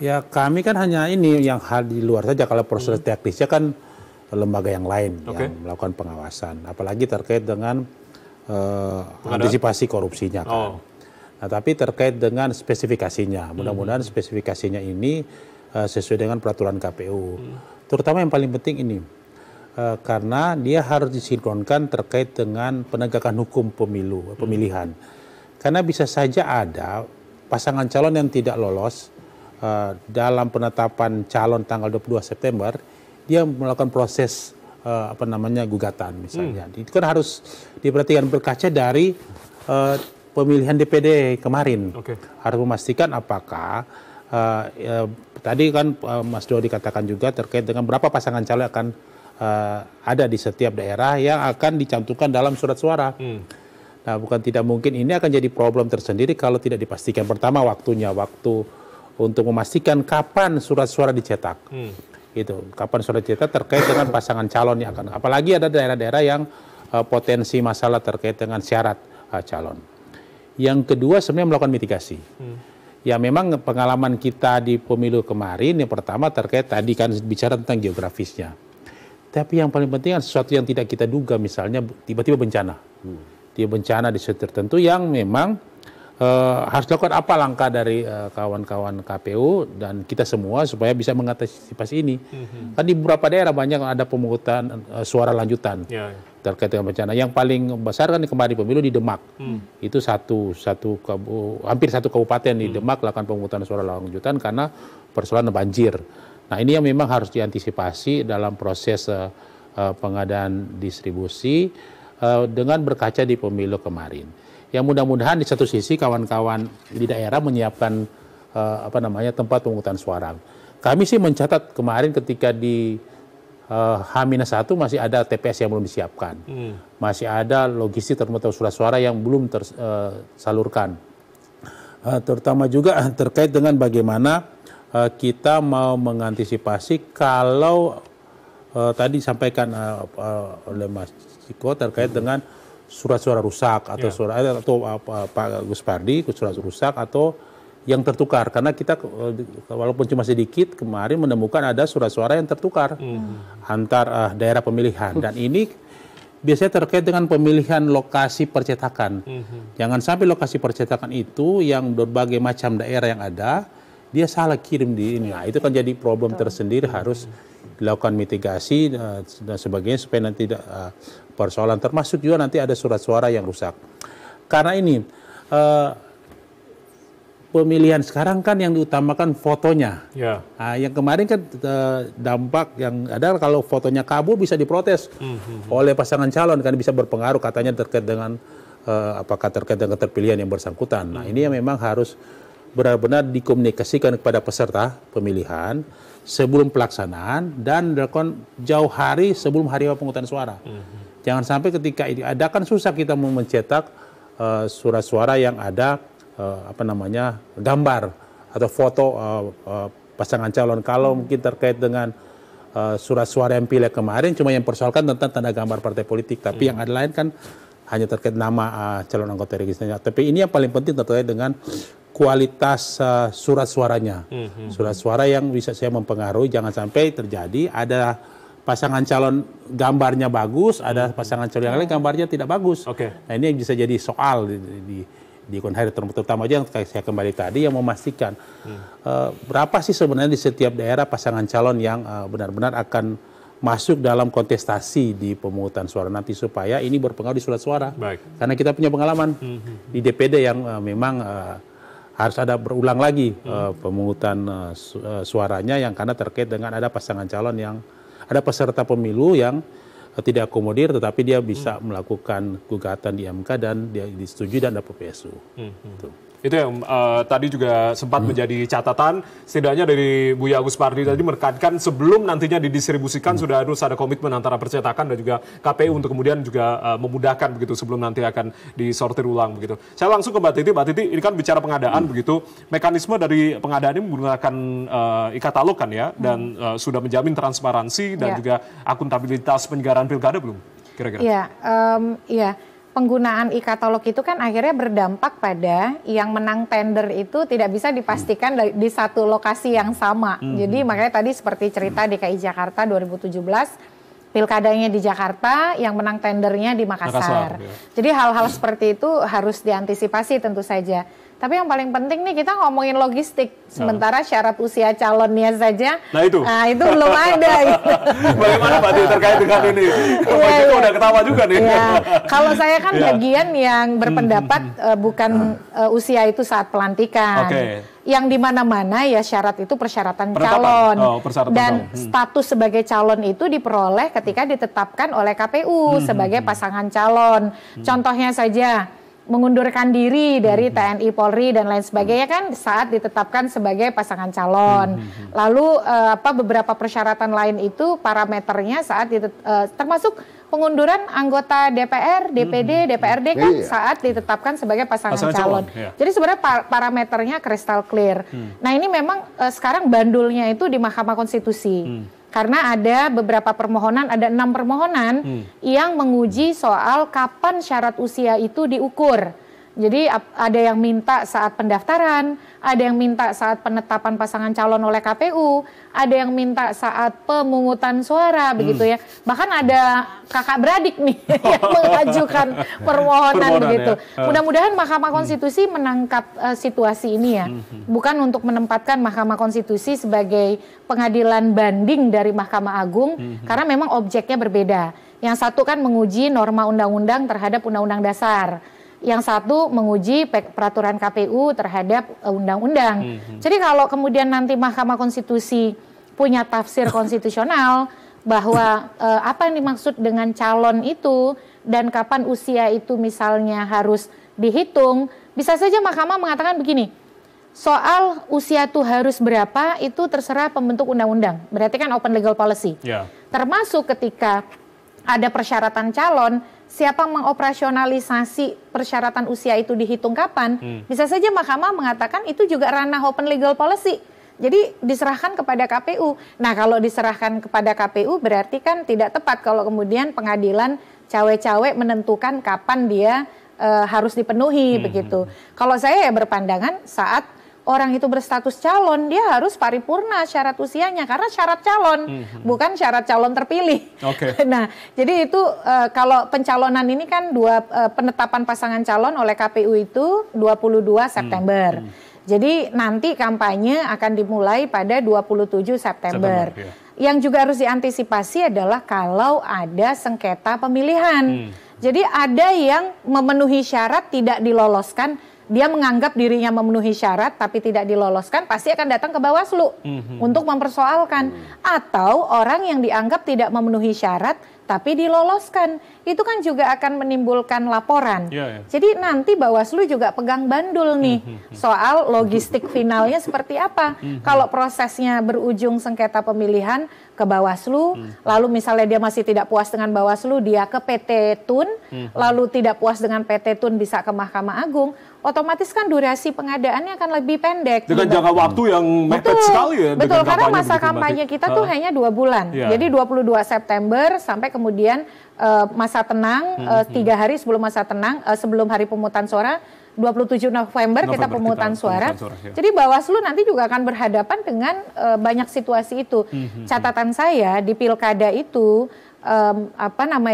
Ya, kami kan hanya ini yang hal di luar saja. Kalau proses teknisnya kan lembaga yang lain yang melakukan pengawasan. Apalagi terkait dengan antisipasi korupsinya kan. Nah, tapi terkait dengan spesifikasinya. Mudah-mudahan spesifikasinya ini sesuai dengan peraturan KPU. Terutama yang paling penting ini. Karena dia harus disinkronkan terkait dengan penegakan hukum pemilihan. Karena bisa saja ada pasangan calon yang tidak lolos dalam penetapan calon tanggal 22 September, dia melakukan proses gugatan misalnya. Itu kan harus diperhatikan berkaca dari pemilihan DPD kemarin. Harus memastikan apakah tadi kan Mas Dodi katakan juga terkait dengan berapa pasangan calon akan ada di setiap daerah yang akan dicantumkan dalam surat suara. Nah, bukan tidak mungkin ini akan jadi problem tersendiri kalau tidak dipastikan. Pertama, waktu untuk memastikan kapan surat suara dicetak. Kapan surat dicetak terkait dengan pasangan calon yang akan. Apalagi ada daerah-daerah yang potensi masalah terkait dengan syarat calon. Yang kedua sebenarnya melakukan mitigasi. Ya, memang pengalaman kita di pemilu kemarin yang pertama terkait tadi kan bicara tentang geografisnya. Tapi yang paling penting kan sesuatu yang tidak kita duga, misalnya tiba-tiba bencana. Bencana di situ tertentu yang memang harus dilakukan apa langkah dari kawan-kawan KPU dan kita semua supaya bisa mengantisipasi ini. Kan di beberapa daerah banyak ada pemungutan suara lanjutan terkait dengan bencana. Yang paling besar kan kemarin pemilu di Demak. Itu hampir satu kabupaten di Demak melakukan pemungutan suara lanjutan karena persoalan banjir. Nah ini yang memang harus diantisipasi dalam proses pengadaan distribusi dengan berkaca di pemilu kemarin. Yang mudah-mudahan di satu sisi kawan-kawan di daerah menyiapkan tempat pemungutan suara. Kami sih mencatat kemarin ketika di H-1 masih ada TPS yang belum disiapkan. Masih ada logistik termasuk surat suara yang belum tersalurkan. Terutama juga terkait dengan bagaimana kita mau mengantisipasi kalau tadi disampaikan oleh Mas Ciko terkait dengan surat suara rusak atau Pak Gus Pardi surat rusak atau yang tertukar, karena kita walaupun cuma sedikit kemarin menemukan ada surat suara yang tertukar antar daerah pemilihan, dan ini biasanya terkait dengan pemilihan lokasi percetakan. Jangan sampai lokasi percetakan itu yang berbagai macam daerah yang ada dia salah kirim di ini. Nah, itu kan jadi problem tersendiri, harus dilakukan mitigasi dan sebagainya supaya nanti tidak persoalan, termasuk juga nanti ada surat suara yang rusak. Karena ini pemilihan sekarang kan yang diutamakan fotonya. Nah, yang kemarin kan dampak yang ada kalau fotonya kabur bisa diprotes oleh pasangan calon, kan bisa berpengaruh katanya terkait dengan apakah terkait dengan keterpilihan yang bersangkutan. Nah, ini yang memang harus benar-benar dikomunikasikan kepada peserta pemilihan sebelum pelaksanaan dan dilakukan jauh hari sebelum hari pemungutan suara. Jangan sampai ketika ini ada, kan susah kita mau mencetak surat suara yang ada gambar atau foto pasangan calon. Kalau mungkin terkait dengan surat suara yang pilek kemarin cuma yang persoalkan tentang tanda gambar partai politik, tapi yang ada lain kan hanya terkait nama calon anggota registrnya. Tapi ini yang paling penting terkait dengan kualitas surat suaranya. Surat suara yang bisa saya mempengaruhi, jangan sampai terjadi ada pasangan calon gambarnya bagus, ada pasangan calon yang lain gambarnya tidak bagus. Nah ini yang bisa jadi soal di konher, terutama aja yang saya kembali tadi yang memastikan berapa sih sebenarnya di setiap daerah pasangan calon yang benar-benar akan masuk dalam kontestasi di pemungutan suara nanti, supaya ini berpengaruh di surat suara. Karena kita punya pengalaman di DPD yang memang harus ada berulang lagi pemungutan suaranya yang karena terkait dengan ada pasangan calon yang ada peserta pemilu yang tidak akomodir, tetapi dia bisa melakukan gugatan di MK dan dia disetujui dan dapat PSU. Itu yang tadi juga sempat menjadi catatan, setidaknya dari Buya Agus Pardi tadi menekankan sebelum nantinya didistribusikan sudah harus ada komitmen antara percetakan dan juga KPU untuk kemudian juga memudahkan begitu sebelum nanti akan disortir ulang begitu. Saya langsung ke Mbak Titi. Mbak Titi, ini kan bicara pengadaan begitu, mekanisme dari pengadaan ini menggunakan e-katalog kan ya, dan sudah menjamin transparansi dan juga akuntabilitas penyelenggaraan pilkada belum kira-kira? Iya. Penggunaan e-katalog itu kan akhirnya berdampak pada yang menang tender itu tidak bisa dipastikan di satu lokasi yang sama. Jadi makanya tadi seperti cerita DKI Jakarta 2017, pilkadanya di Jakarta, yang menang tendernya di Makassar. Jadi hal-hal seperti itu harus diantisipasi tentu saja. Tapi yang paling penting nih kita ngomongin logistik, sementara syarat usia calonnya saja, itu belum ada. Gitu. Bagaimana Mbak Titi terkait dengan ini? Itu udah ketawa juga nih. Kalau saya kan bagian yang berpendapat bukan usia itu saat pelantikan. Yang di mana-mana ya syarat itu persyaratan calon. Dan status sebagai calon itu diperoleh ketika ditetapkan oleh KPU sebagai pasangan calon. Contohnya saja, mengundurkan diri dari TNI, Polri dan lain sebagainya kan saat ditetapkan sebagai pasangan calon. Lalu beberapa persyaratan lain itu parameternya saat termasuk pengunduran anggota DPR, DPD, DPRD kan saat ditetapkan sebagai pasangan calon. Jadi sebenarnya parameternya kristal clear. Nah ini memang sekarang bandulnya itu di Mahkamah Konstitusi. Karena ada beberapa permohonan, ada 6 permohonan yang menguji soal kapan syarat usia itu diukur. Jadi ada yang minta saat pendaftaran, ada yang minta saat penetapan pasangan calon oleh KPU, ada yang minta saat pemungutan suara, begitu ya. Bahkan ada kakak beradik nih yang mengajukan permohonan begitu. Mudah-mudahan Mahkamah Konstitusi menangkap situasi ini ya. Bukan untuk menempatkan Mahkamah Konstitusi sebagai pengadilan banding dari Mahkamah Agung, karena memang objeknya berbeda. Yang satu kan menguji norma undang-undang terhadap undang-undang dasar. yang satu menguji peraturan KPU terhadap undang-undang. Jadi kalau kemudian nanti Mahkamah Konstitusi punya tafsir konstitusional bahwa apa yang dimaksud dengan calon itu dan kapan usia itu misalnya harus dihitung, bisa saja Mahkamah mengatakan begini, soal usia itu harus berapa itu terserah pembentuk undang-undang, berarti kan open legal policy. Termasuk ketika ada persyaratan calon, siapa mengoperasionalisasi persyaratan usia itu dihitung kapan, bisa saja Mahkamah mengatakan itu juga ranah open legal policy. Jadi diserahkan kepada KPU. Nah kalau diserahkan kepada KPU berarti kan tidak tepat kalau kemudian pengadilan cawe-cawe menentukan kapan dia harus dipenuhi begitu. Kalau saya ya berpandangan saat orang itu berstatus calon, dia harus paripurna syarat usianya karena syarat calon, bukan syarat calon terpilih. Nah, jadi itu kalau pencalonan ini kan penetapan pasangan calon oleh KPU itu 22 September. Jadi nanti kampanye akan dimulai pada 27 September. Yang juga harus diantisipasi adalah kalau ada sengketa pemilihan. Jadi ada yang memenuhi syarat tidak diloloskan, dia menganggap dirinya memenuhi syarat tapi tidak diloloskan, pasti akan datang ke Bawaslu untuk mempersoalkan. Atau orang yang dianggap tidak memenuhi syarat tapi diloloskan, itu kan juga akan menimbulkan laporan. Jadi nanti Bawaslu juga pegang bandul nih soal logistik finalnya seperti apa. Kalau prosesnya berujung sengketa pemilihan ke Bawaslu, lalu misalnya dia masih tidak puas dengan Bawaslu, dia ke PT Tun, lalu tidak puas dengan PT Tun bisa ke Mahkamah Agung, otomatis kan durasi pengadaannya akan lebih pendek. Dengan jangka waktu yang mepet sekali ya. Betul, karena masa kampanye kita tuh hanya 2 bulan. Jadi 22 September sampai kemudian masa tenang 3 hari sebelum masa tenang, sebelum hari pemungutan suara, 27 November kita pemungutan suara. Jadi Bawaslu nanti juga akan berhadapan dengan banyak situasi itu. Catatan saya di pilkada itu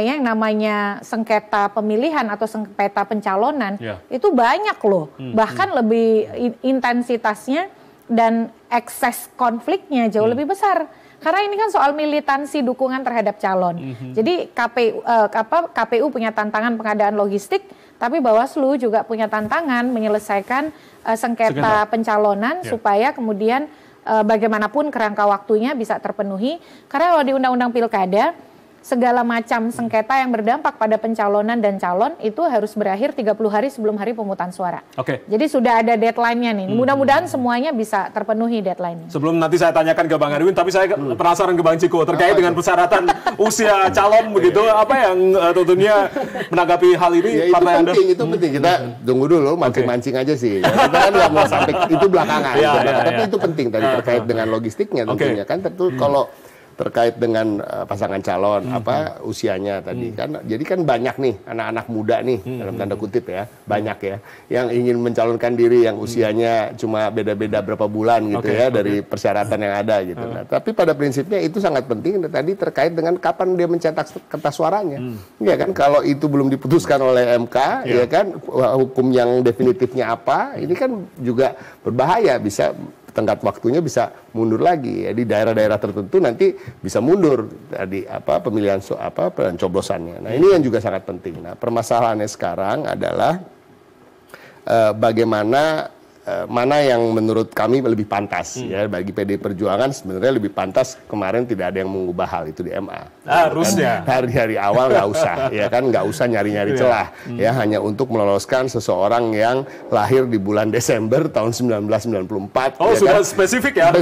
yang namanya sengketa pemilihan atau sengketa pencalonan itu banyak loh, bahkan lebih intensitasnya dan ekses konfliknya jauh lebih besar. Karena ini kan soal militansi dukungan terhadap calon. Jadi KPU punya tantangan pengadaan logistik, tapi Bawaslu juga punya tantangan menyelesaikan sengketa pencalonan supaya kemudian bagaimanapun kerangka waktunya bisa terpenuhi. Karena kalau di Undang-Undang Pilkada, segala macam sengketa yang berdampak pada pencalonan dan calon itu harus berakhir 30 hari sebelum hari pemungutan suara. Jadi sudah ada deadline-nya nih. Mudah-mudahan semuanya bisa terpenuhi deadline-nya. Sebelum nanti saya tanyakan ke Bang Erwin, tapi saya penasaran ke Bang Ciko terkait dengan persyaratan usia calon begitu, apa yang tentunya menanggapi hal ini? Ya, itu penting. Kita tunggu dulu, mancing-mancing aja sih. Ya, kita kan nggak mau sampai itu belakangan. Tapi itu penting tadi terkait dengan logistiknya tentunya kan. Tentu kalau terkait dengan pasangan calon usianya tadi kan, jadi kan banyak nih anak-anak muda nih dalam tanda kutip ya, banyak ya yang ingin mencalonkan diri yang usianya cuma beda-beda berapa bulan gitu dari persyaratan yang ada gitu. Nah, tapi pada prinsipnya itu sangat penting tadi terkait dengan kapan dia mencetak kertas suaranya. Ya kan, kalau itu belum diputuskan oleh MK ya kan, hukum yang definitifnya apa, ini kan juga berbahaya, bisa tenggat waktunya bisa mundur lagi ya, di daerah-daerah tertentu nanti bisa mundur tadi pemilihan pencoblosannya. Nah, ini yang juga sangat penting. Nah, permasalahannya sekarang adalah bagaimana mana yang menurut kami lebih pantas ya, bagi PD Perjuangan sebenarnya lebih pantas kemarin tidak ada yang mengubah hal itu di MA. Harusnya kan, dari awal nggak usah ya kan, nggak usah nyari-nyari celah ya, hanya untuk meloloskan seseorang yang lahir di bulan Desember tahun 1994. Oh, ya sudah kan? spesifik ya?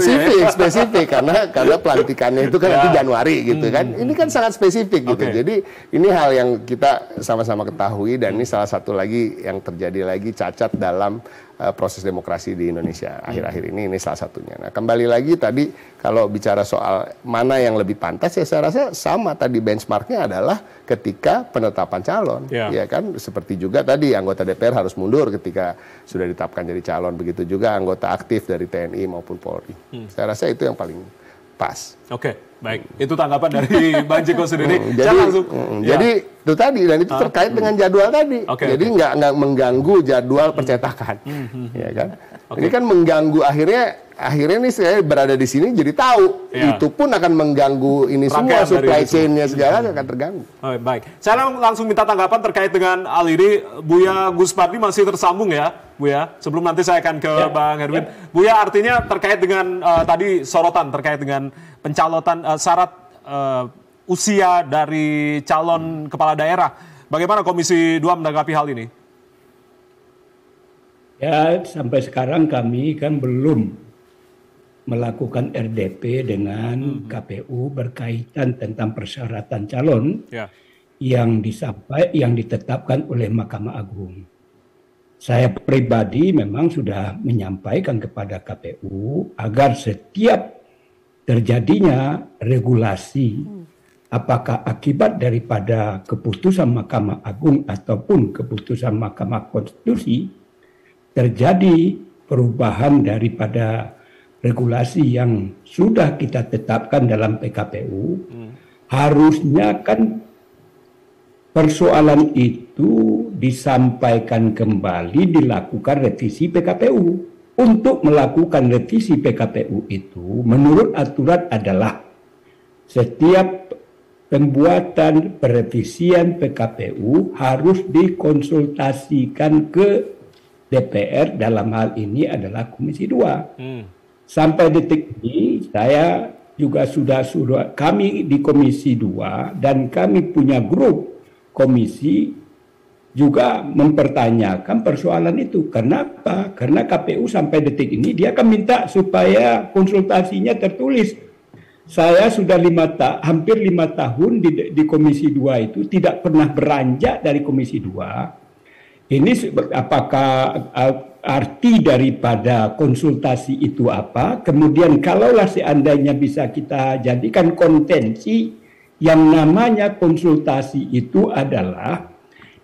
Spesifik karena pelantikannya itu kan nanti Januari gitu kan. Ini kan sangat spesifik gitu. Jadi ini hal yang kita sama-sama ketahui, dan ini salah satu lagi yang terjadi lagi cacat dalam proses demokrasi di Indonesia akhir-akhir ini salah satunya. Nah, kembali lagi tadi kalau bicara soal mana yang lebih pantas, ya saya rasa sama tadi benchmarknya adalah ketika penetapan calon, ya kan, seperti juga tadi anggota DPR harus mundur ketika sudah ditetapkan jadi calon, begitu juga anggota aktif dari TNI maupun Polri. Saya rasa itu yang paling pas. Oke. Baik, itu tanggapan dari Bang Ciko sendiri. Jadi itu tadi, dan itu terkait dengan jadwal tadi. Jadi nggak mengganggu jadwal percetakan, ya kan? Ini kan mengganggu, akhirnya nih saya berada di sini jadi tahu itu pun akan mengganggu ini semua, supply chain-nya segala akan terganggu. Baik, saya langsung minta tanggapan terkait dengan hal ini. Buya Guspardi masih tersambung ya, Buya. Sebelum nanti saya akan ke Bang Herwin. Buya, artinya terkait dengan tadi sorotan terkait dengan pencalonan syarat usia dari calon kepala daerah. Bagaimana Komisi 2 menanggapi hal ini? Ya, sampai sekarang kami kan belum melakukan RDP dengan KPU berkaitan tentang persyaratan calon yang ditetapkan oleh Mahkamah Agung. Saya pribadi memang sudah menyampaikan kepada KPU agar setiap terjadinya regulasi, apakah akibat daripada keputusan Mahkamah Agung ataupun keputusan Mahkamah Konstitusi, terjadi perubahan daripada regulasi yang sudah kita tetapkan dalam PKPU, harusnya kan persoalan itu disampaikan kembali, dilakukan revisi PKPU. Untuk melakukan revisi PKPU itu, menurut aturan adalah setiap pembuatan perevisian PKPU harus dikonsultasikan ke DPR, dalam hal ini adalah Komisi 2. Sampai detik ini saya juga sudah kami di Komisi 2 dan kami punya grup komisi juga mempertanyakan persoalan itu. Kenapa? Karena KPU sampai detik ini dia akan minta supaya konsultasinya tertulis. Saya sudah hampir 5 tahun di Komisi 2 itu tidak pernah beranjak dari Komisi 2. Ini apakah arti daripada konsultasi itu apa? Kemudian kalaulah seandainya bisa kita jadikan kontensi, yang namanya konsultasi itu adalah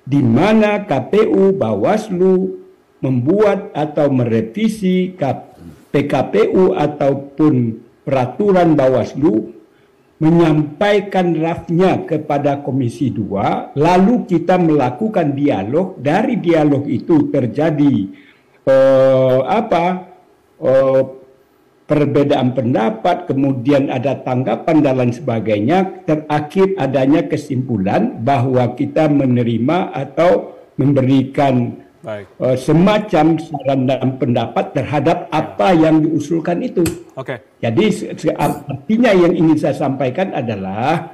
di mana KPU, Bawaslu membuat atau merevisi PKPU ataupun peraturan Bawaslu, menyampaikan draftnya kepada Komisi 2, lalu kita melakukan dialog. Dari dialog itu terjadi perbedaan pendapat, kemudian ada tanggapan dan lain sebagainya. Terakhir adanya kesimpulan bahwa kita menerima atau memberikan semacam saran dan pendapat terhadap apa yang diusulkan itu. Jadi artinya yang ingin saya sampaikan adalah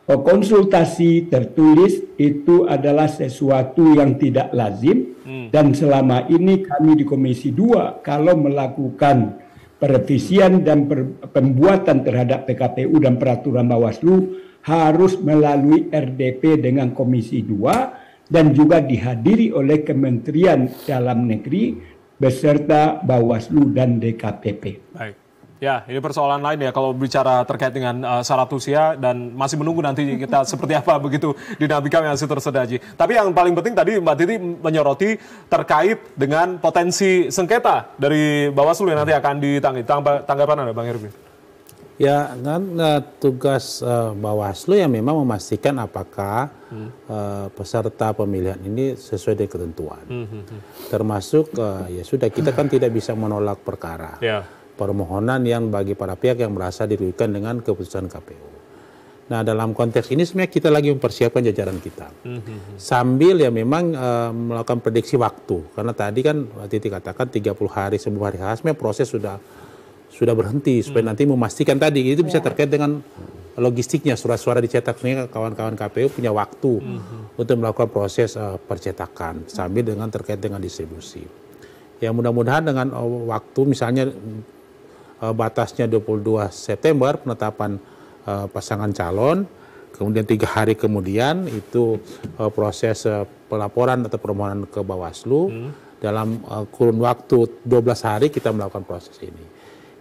konsultasi tertulis itu adalah sesuatu yang tidak lazim, dan selama ini kami di Komisi 2 kalau melakukan perevisian dan pembuatan terhadap PKPU dan peraturan Bawaslu harus melalui RDP dengan Komisi 2 dan juga dihadiri oleh Kementerian Dalam Negeri beserta Bawaslu dan DKPP. Baik. Ya, ini persoalan lain ya kalau bicara terkait dengan syarat usia, dan masih menunggu nanti kita seperti apa begitu dinamika yang masih tersedaji. Tapi yang paling penting tadi Mbak Titi menyoroti terkait dengan potensi sengketa dari Bawaslu yang nanti akan ditangani. Tanggapan Anda, Bang Herwin? Ya, kan tugas Bawaslu yang memang memastikan apakah peserta pemilihan ini sesuai dengan ketentuan. Termasuk ya sudah, kita kan tidak bisa menolak perkara. Permohonan yang bagi para pihak yang merasa dirugikan dengan keputusan KPU. Nah, dalam konteks ini sebenarnya kita lagi mempersiapkan jajaran kita. Sambil ya memang melakukan prediksi waktu. Karena tadi kan Titi katakan 30 hari sebelum hari H, sebenarnya proses sudah berhenti supaya nanti memastikan tadi itu bisa terkait dengan logistiknya, surat suara dicetak. Sebenarnya kawan-kawan KPU punya waktu untuk melakukan proses percetakan sambil dengan terkait dengan distribusi. Ya mudah-mudahan dengan waktu misalnya batasnya 22 September penetapan pasangan calon, kemudian 3 hari kemudian itu proses pelaporan atau permohonan ke Bawaslu, dalam kurun waktu 12 hari kita melakukan proses ini.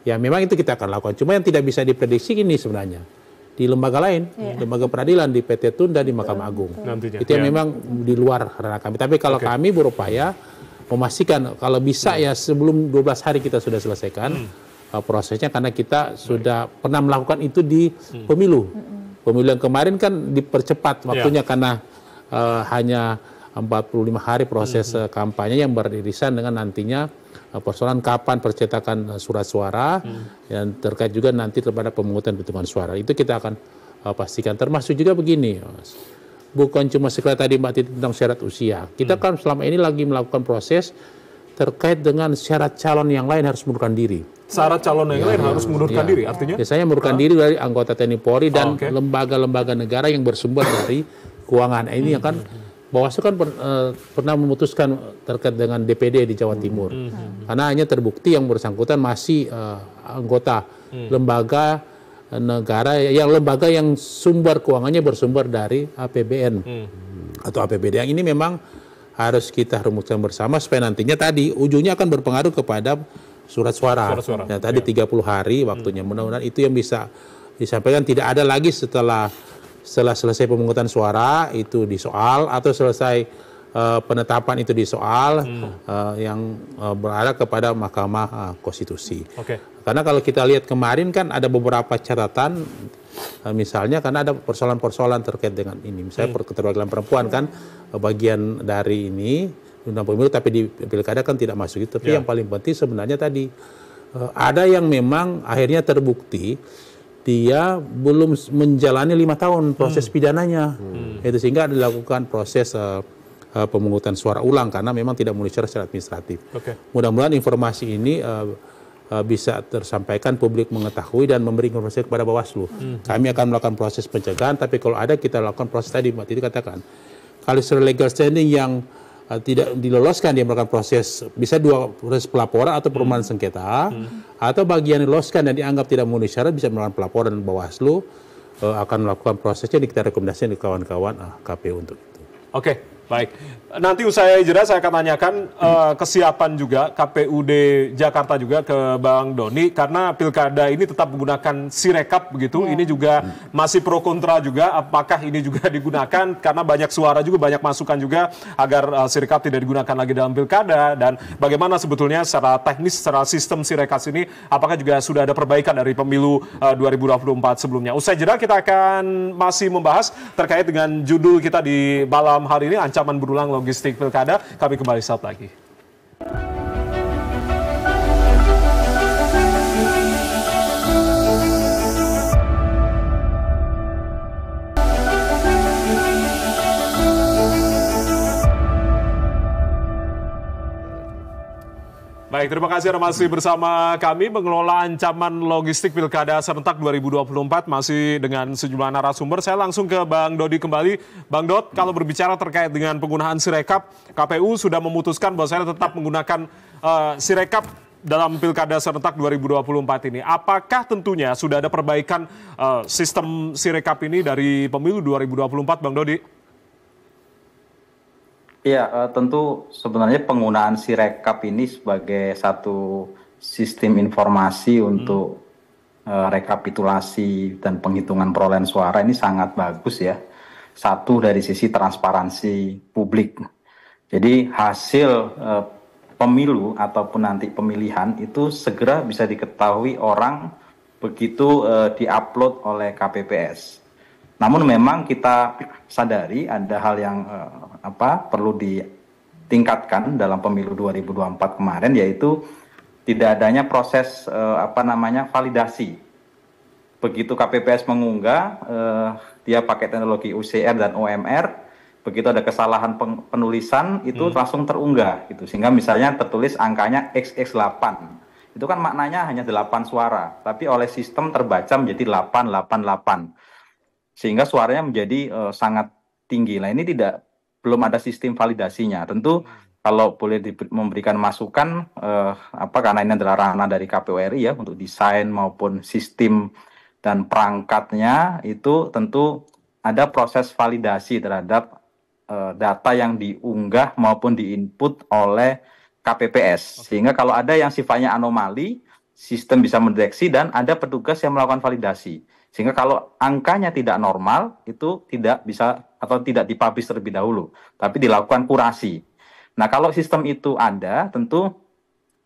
Ya memang itu kita akan lakukan, cuma yang tidak bisa diprediksi ini sebenarnya di lembaga lain, lembaga peradilan, di PT Tun dan di Mahkamah Agung. Itu yang memang di luar ranah kami. Tapi kalau kami berupaya memastikan kalau bisa ya sebelum 12 hari kita sudah selesaikan prosesnya karena kita sudah pernah melakukan itu di pemilu. Pemilu yang kemarin kan dipercepat waktunya karena hanya 45 hari proses kampanye yang beririsan dengan nantinya persoalan kapan percetakan surat suara dan terkait juga nanti kepada pemungutan hitungan suara. Itu kita akan pastikan. Termasuk juga begini, bukan cuma sekedar tadi Mbak Titi tentang syarat usia. Kita kan selama ini lagi melakukan proses terkait dengan syarat calon yang lain harus mengundurkan diri. Syarat calon yang lain harus mengundurkan diri, artinya? Biasanya mengundurkan diri dari anggota TNI Polri dan lembaga-lembaga negara yang bersumber dari keuangan. Ini yang kan Bawaslu kan pernah memutuskan terkait dengan DPD di Jawa Timur. Karena hanya terbukti yang bersangkutan masih anggota lembaga negara yang sumber keuangannya bersumber dari APBN atau APBD. Yang ini memang harus kita rumuskan bersama supaya nantinya tadi ujungnya akan berpengaruh kepada surat suara. Ya, tadi 30 hari waktunya. Mudah-mudahan itu yang bisa disampaikan, tidak ada lagi setelah selesai pemungutan suara itu disoal atau selesai penetapan itu disoal yang berarah kepada Mahkamah Konstitusi. Karena kalau kita lihat kemarin kan ada beberapa catatan, misalnya karena ada persoalan-persoalan terkait dengan ini, misalnya keterwakilan perempuan kan bagian dari ini undang pemilu, tapi di pilkada kan tidak masuk itu. Tapi yang paling penting sebenarnya tadi ada yang memang akhirnya terbukti dia belum menjalani 5 tahun proses pidananya, itu sehingga dilakukan proses pemungutan suara ulang karena memang tidak memenuhi syarat secara administratif. Mudah-mudahan informasi ini bisa tersampaikan, publik mengetahui dan memberi informasi kepada Bawaslu. Kami akan melakukan proses pencegahan, tapi kalau ada kita lakukan proses tadi Mbak Titi katakan. Kalau secara legal standing yang tidak diloloskan, dia melakukan proses, bisa 2 proses pelaporan atau permohonan sengketa, atau bagian diloloskan dan dianggap tidak memenuhi syarat bisa melakukan pelaporan Bawaslu, akan melakukan prosesnya, kita rekomendasikan di kawan-kawan KPU untuk itu. Baik. Nanti usai jeda saya akan tanyakan kesiapan juga KPUD Jakarta juga ke Bang Doni, karena pilkada ini tetap menggunakan Sirekap begitu. Ini juga masih pro kontra juga, apakah ini juga digunakan karena banyak suara juga, banyak masukan juga agar Sirekap tidak digunakan lagi dalam pilkada, dan bagaimana sebetulnya secara teknis, secara sistem Sirekap ini apakah juga sudah ada perbaikan dari pemilu 2024 sebelumnya. Usai jeda kita akan masih membahas terkait dengan judul kita di malam hari ini, ancaman berulang logistik pilkada. Kami kembali saat lagi. Baik, terima kasih Anda masih bersama kami mengelola ancaman logistik Pilkada Serentak 2024 masih dengan sejumlah narasumber. Saya langsung ke Bang Dodi kembali. Bang Dod, kalau berbicara terkait dengan penggunaan Sirekap, KPU sudah memutuskan bahwa saya tetap menggunakan Sirekap dalam Pilkada Serentak 2024 ini. Apakah tentunya sudah ada perbaikan sistem Sirekap ini dari pemilu 2024, Bang Dodi? Iya, tentu sebenarnya penggunaan Sirekap ini sebagai satu sistem informasi untuk rekapitulasi dan penghitungan perolehan suara ini sangat bagus ya. Satu dari sisi transparansi publik. Jadi hasil pemilu ataupun nanti pemilihan itu segera bisa diketahui orang begitu diupload oleh KPPS. Namun memang kita sadari ada hal yang perlu ditingkatkan dalam pemilu 2024 kemarin, yaitu tidak adanya proses validasi. Begitu KPPS mengunggah, dia pakai teknologi UCR dan OMR, begitu ada kesalahan penulisan itu langsung terunggah gitu. Sehingga misalnya tertulis angkanya XX8. Itu kan maknanya hanya 8 suara, tapi oleh sistem terbaca menjadi 888. Sehingga suaranya menjadi sangat tinggi. Nah, ini belum ada sistem validasinya. Tentu kalau boleh memberikan masukan, karena ini adalah ranah dari KPU RI ya, untuk desain maupun sistem dan perangkatnya, itu tentu ada proses validasi terhadap data yang diunggah maupun diinput oleh KPPS. Sehingga kalau ada yang sifatnya anomali, sistem bisa mendeteksi dan ada petugas yang melakukan validasi. Sehingga kalau angkanya tidak normal, itu tidak bisa atau tidak dipublish terlebih dahulu, tapi dilakukan kurasi. Nah, kalau sistem itu ada, tentu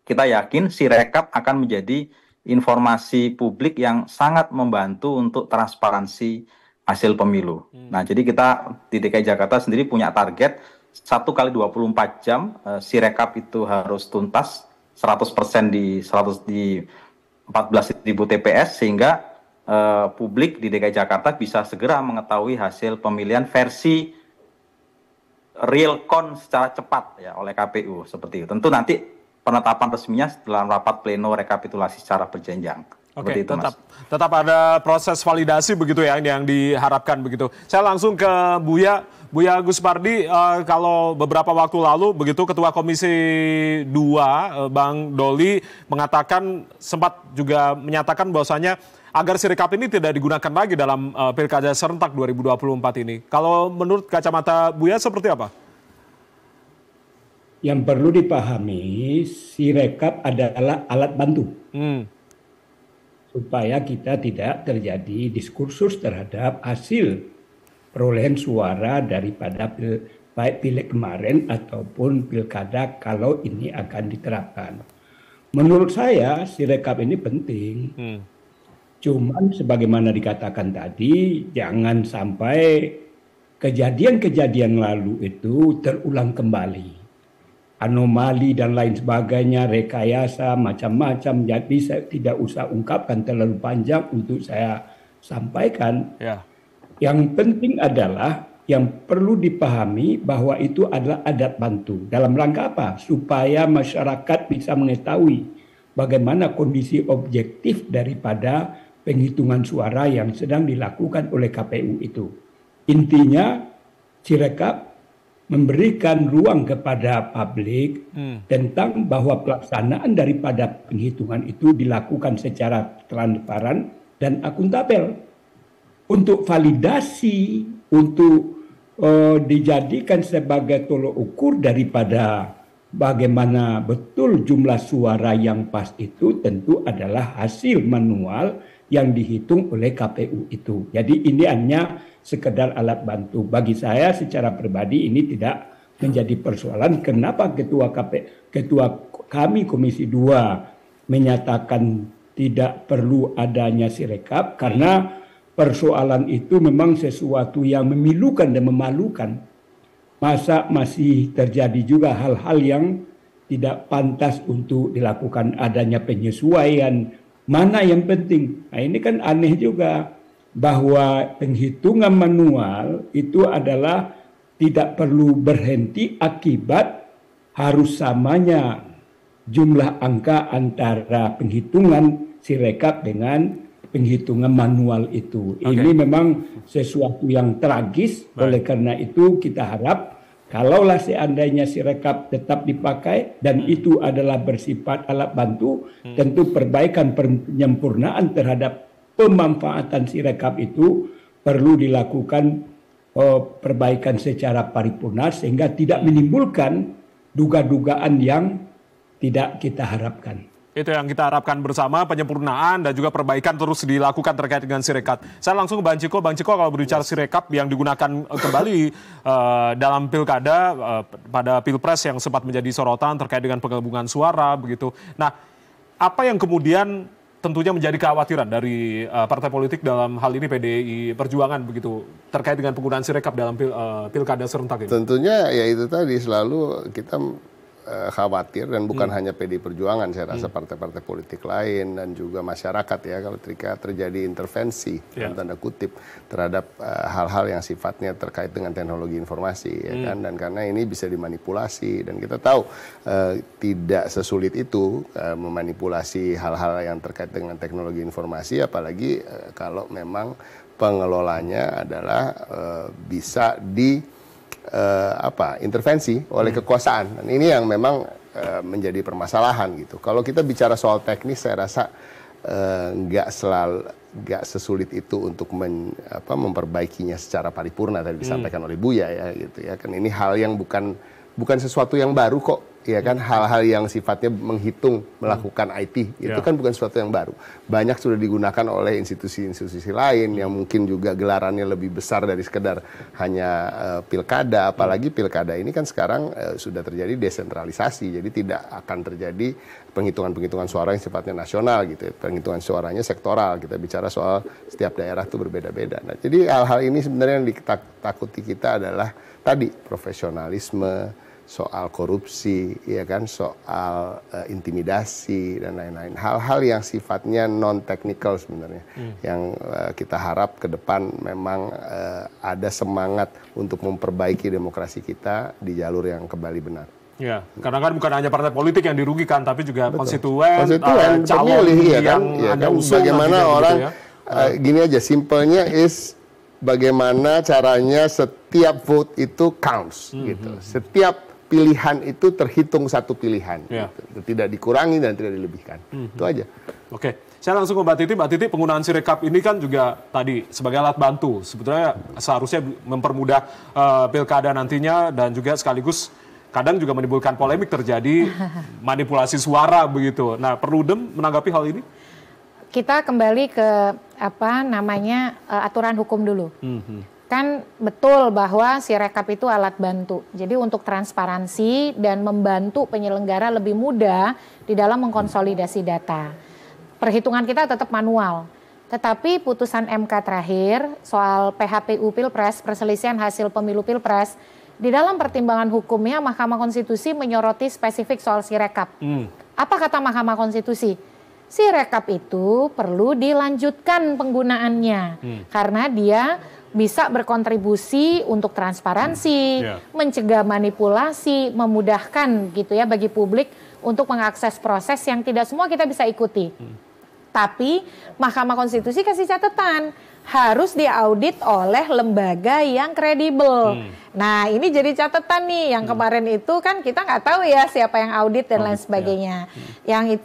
kita yakin Sirekap akan menjadi informasi publik yang sangat membantu untuk transparansi hasil pemilu. Nah, jadi kita di DKI Jakarta sendiri punya target 1 kali 24 jam Sirekap itu harus tuntas 100% di 14.000 TPS sehingga publik di DKI Jakarta bisa segera mengetahui hasil pemilihan versi real count secara cepat ya oleh KPU seperti itu. Tentu nanti penetapan resminya setelah rapat pleno rekapitulasi secara berjenjang. Oke, tetap ada proses validasi begitu ya yang diharapkan begitu. Saya langsung ke Buya Agus Pardi. Kalau beberapa waktu lalu begitu Ketua Komisi 2 Bang Doli mengatakan, sempat juga menyatakan bahwasanya agar Sirekap ini tidak digunakan lagi dalam Pilkada serentak 2024 ini. Kalau menurut kacamata Buya seperti apa? Yang perlu dipahami, Sirekap adalah alat bantu. Supaya kita tidak terjadi diskursus terhadap hasil perolehan suara daripada baik pileg kemarin ataupun pilkada kalau ini akan diterapkan. Menurut saya Sirekap ini penting. Cuman sebagaimana dikatakan tadi, jangan sampai kejadian-kejadian lalu itu terulang kembali. Anomali dan lain sebagainya, rekayasa, macam-macam. Jadi saya tidak usah ungkapkan terlalu panjang untuk saya sampaikan. Yang penting adalah yang perlu dipahami bahwa itu adalah adat bantu. Dalam rangka apa? Supaya masyarakat bisa mengetahui bagaimana kondisi objektif daripada penghitungan suara yang sedang dilakukan oleh KPU itu. Intinya, Sirekap memberikan ruang kepada publik tentang bahwa pelaksanaan daripada penghitungan itu dilakukan secara transparan dan akuntabel. Untuk validasi, untuk dijadikan sebagai tolok ukur daripada bagaimana betul jumlah suara yang pas itu tentu adalah hasil manual yang dihitung oleh KPU itu. Jadi ini hanya sekedar alat bantu. Bagi saya secara pribadi ini tidak menjadi persoalan. Kenapa ketua kami Komisi 2 menyatakan tidak perlu adanya Sirekap? Karena persoalan itu memang sesuatu yang memilukan dan memalukan. Masa masih terjadi juga hal-hal yang tidak pantas untuk dilakukan, adanya penyesuaian. Mana yang penting? Nah ini kan aneh juga. Bahwa penghitungan manual itu adalah tidak perlu berhenti akibat harus samanya jumlah angka antara penghitungan Sirekap dengan penghitungan manual itu. Ini memang sesuatu yang tragis. Oleh karena itu kita harap kalaulah seandainya Sirekap tetap dipakai dan itu adalah bersifat alat bantu, tentu perbaikan penyempurnaan terhadap pemanfaatan Sirekap itu perlu dilakukan perbaikan secara paripurna sehingga tidak menimbulkan duga-dugaan yang tidak kita harapkan. Itu yang kita harapkan bersama, penyempurnaan dan juga perbaikan terus dilakukan terkait dengan Sirekap. Saya langsung ke Bang Ciko. Bang Ciko, kalau berbicara Sirekap yang digunakan kembali dalam pilkada pada pilpres yang sempat menjadi sorotan terkait dengan penggabungan suara begitu. Nah, apa yang kemudian tentunya menjadi kekhawatiran dari partai politik dalam hal ini PDI Perjuangan begitu terkait dengan penggunaan Sirekap dalam pilkada serentak ini? Tentunya ya itu tadi, selalu kita khawatir, dan bukan hanya PDI Perjuangan, saya rasa partai-partai politik lain dan juga masyarakat ya, kalau terjadi intervensi dalam tanda kutip terhadap hal-hal yang sifatnya terkait dengan teknologi informasi ya kan, dan karena ini bisa dimanipulasi dan kita tahu tidak sesulit itu memanipulasi hal-hal yang terkait dengan teknologi informasi, apalagi kalau memang pengelolanya adalah bisa intervensi oleh kekuasaan. Dan ini yang memang menjadi permasalahan gitu. Kalau kita bicara soal teknis, saya rasa nggak sesulit itu untuk memperbaikinya secara paripurna tadi disampaikan oleh Buya ya gitu ya. Kan ini hal yang bukan sesuatu yang baru kok. ya kan, hal-hal yang sifatnya menghitung, melakukan IT, itu kan bukan sesuatu yang baru. Banyak sudah digunakan oleh institusi-institusi lain yang mungkin juga gelarannya lebih besar dari sekedar hanya pilkada, apalagi pilkada ini kan sekarang sudah terjadi desentralisasi, jadi tidak akan terjadi penghitungan-penghitungan suara yang sifatnya nasional gitu, penghitungan suaranya sektoral, kita bicara soal setiap daerah itu berbeda-beda. Nah, jadi hal-hal ini sebenarnya yang ditakuti kita adalah tadi profesionalisme, soal korupsi, ya kan, soal intimidasi dan lain-lain. Hal-hal yang sifatnya non teknikal sebenarnya, yang kita harap ke depan memang ada semangat untuk memperbaiki demokrasi kita di jalur yang kembali benar. Ya, karena kan bukan hanya partai politik yang dirugikan, tapi juga konstituen, calon pemilih, ya yang kan? Anda usung. Bagaimana orang, gitu gini aja, simpelnya bagaimana caranya setiap vote itu counts, gitu. Setiap pilihan itu terhitung satu pilihan, gitu. Tidak dikurangi dan tidak dilebihkan. Itu aja. Oke, saya langsung ke Mbak Titi. Mbak Titi, penggunaan Sirekap ini kan juga tadi sebagai alat bantu. Sebetulnya seharusnya mempermudah pilkada nantinya dan juga sekaligus kadang juga menimbulkan polemik, terjadi manipulasi suara begitu. Nah, Perludem menanggapi hal ini? Kita kembali ke aturan hukum dulu. Kan betul bahwa Sirekap itu alat bantu. Jadi untuk transparansi dan membantu penyelenggara lebih mudah di dalam mengkonsolidasi data. Perhitungan kita tetap manual. Tetapi putusan MK terakhir soal PHPU Pilpres, perselisihan hasil pemilu Pilpres, di dalam pertimbangan hukumnya Mahkamah Konstitusi menyoroti spesifik soal Sirekap. Apa kata Mahkamah Konstitusi? Sirekap itu perlu dilanjutkan penggunaannya karena dia bisa berkontribusi untuk transparansi, mencegah manipulasi, memudahkan gitu ya bagi publik untuk mengakses proses yang tidak semua kita bisa ikuti. Tapi Mahkamah Konstitusi kasih catatan, harus diaudit oleh lembaga yang kredibel. Nah, ini jadi catatan nih, yang kemarin itu kan kita nggak tahu ya siapa yang audit dan lain sebagainya.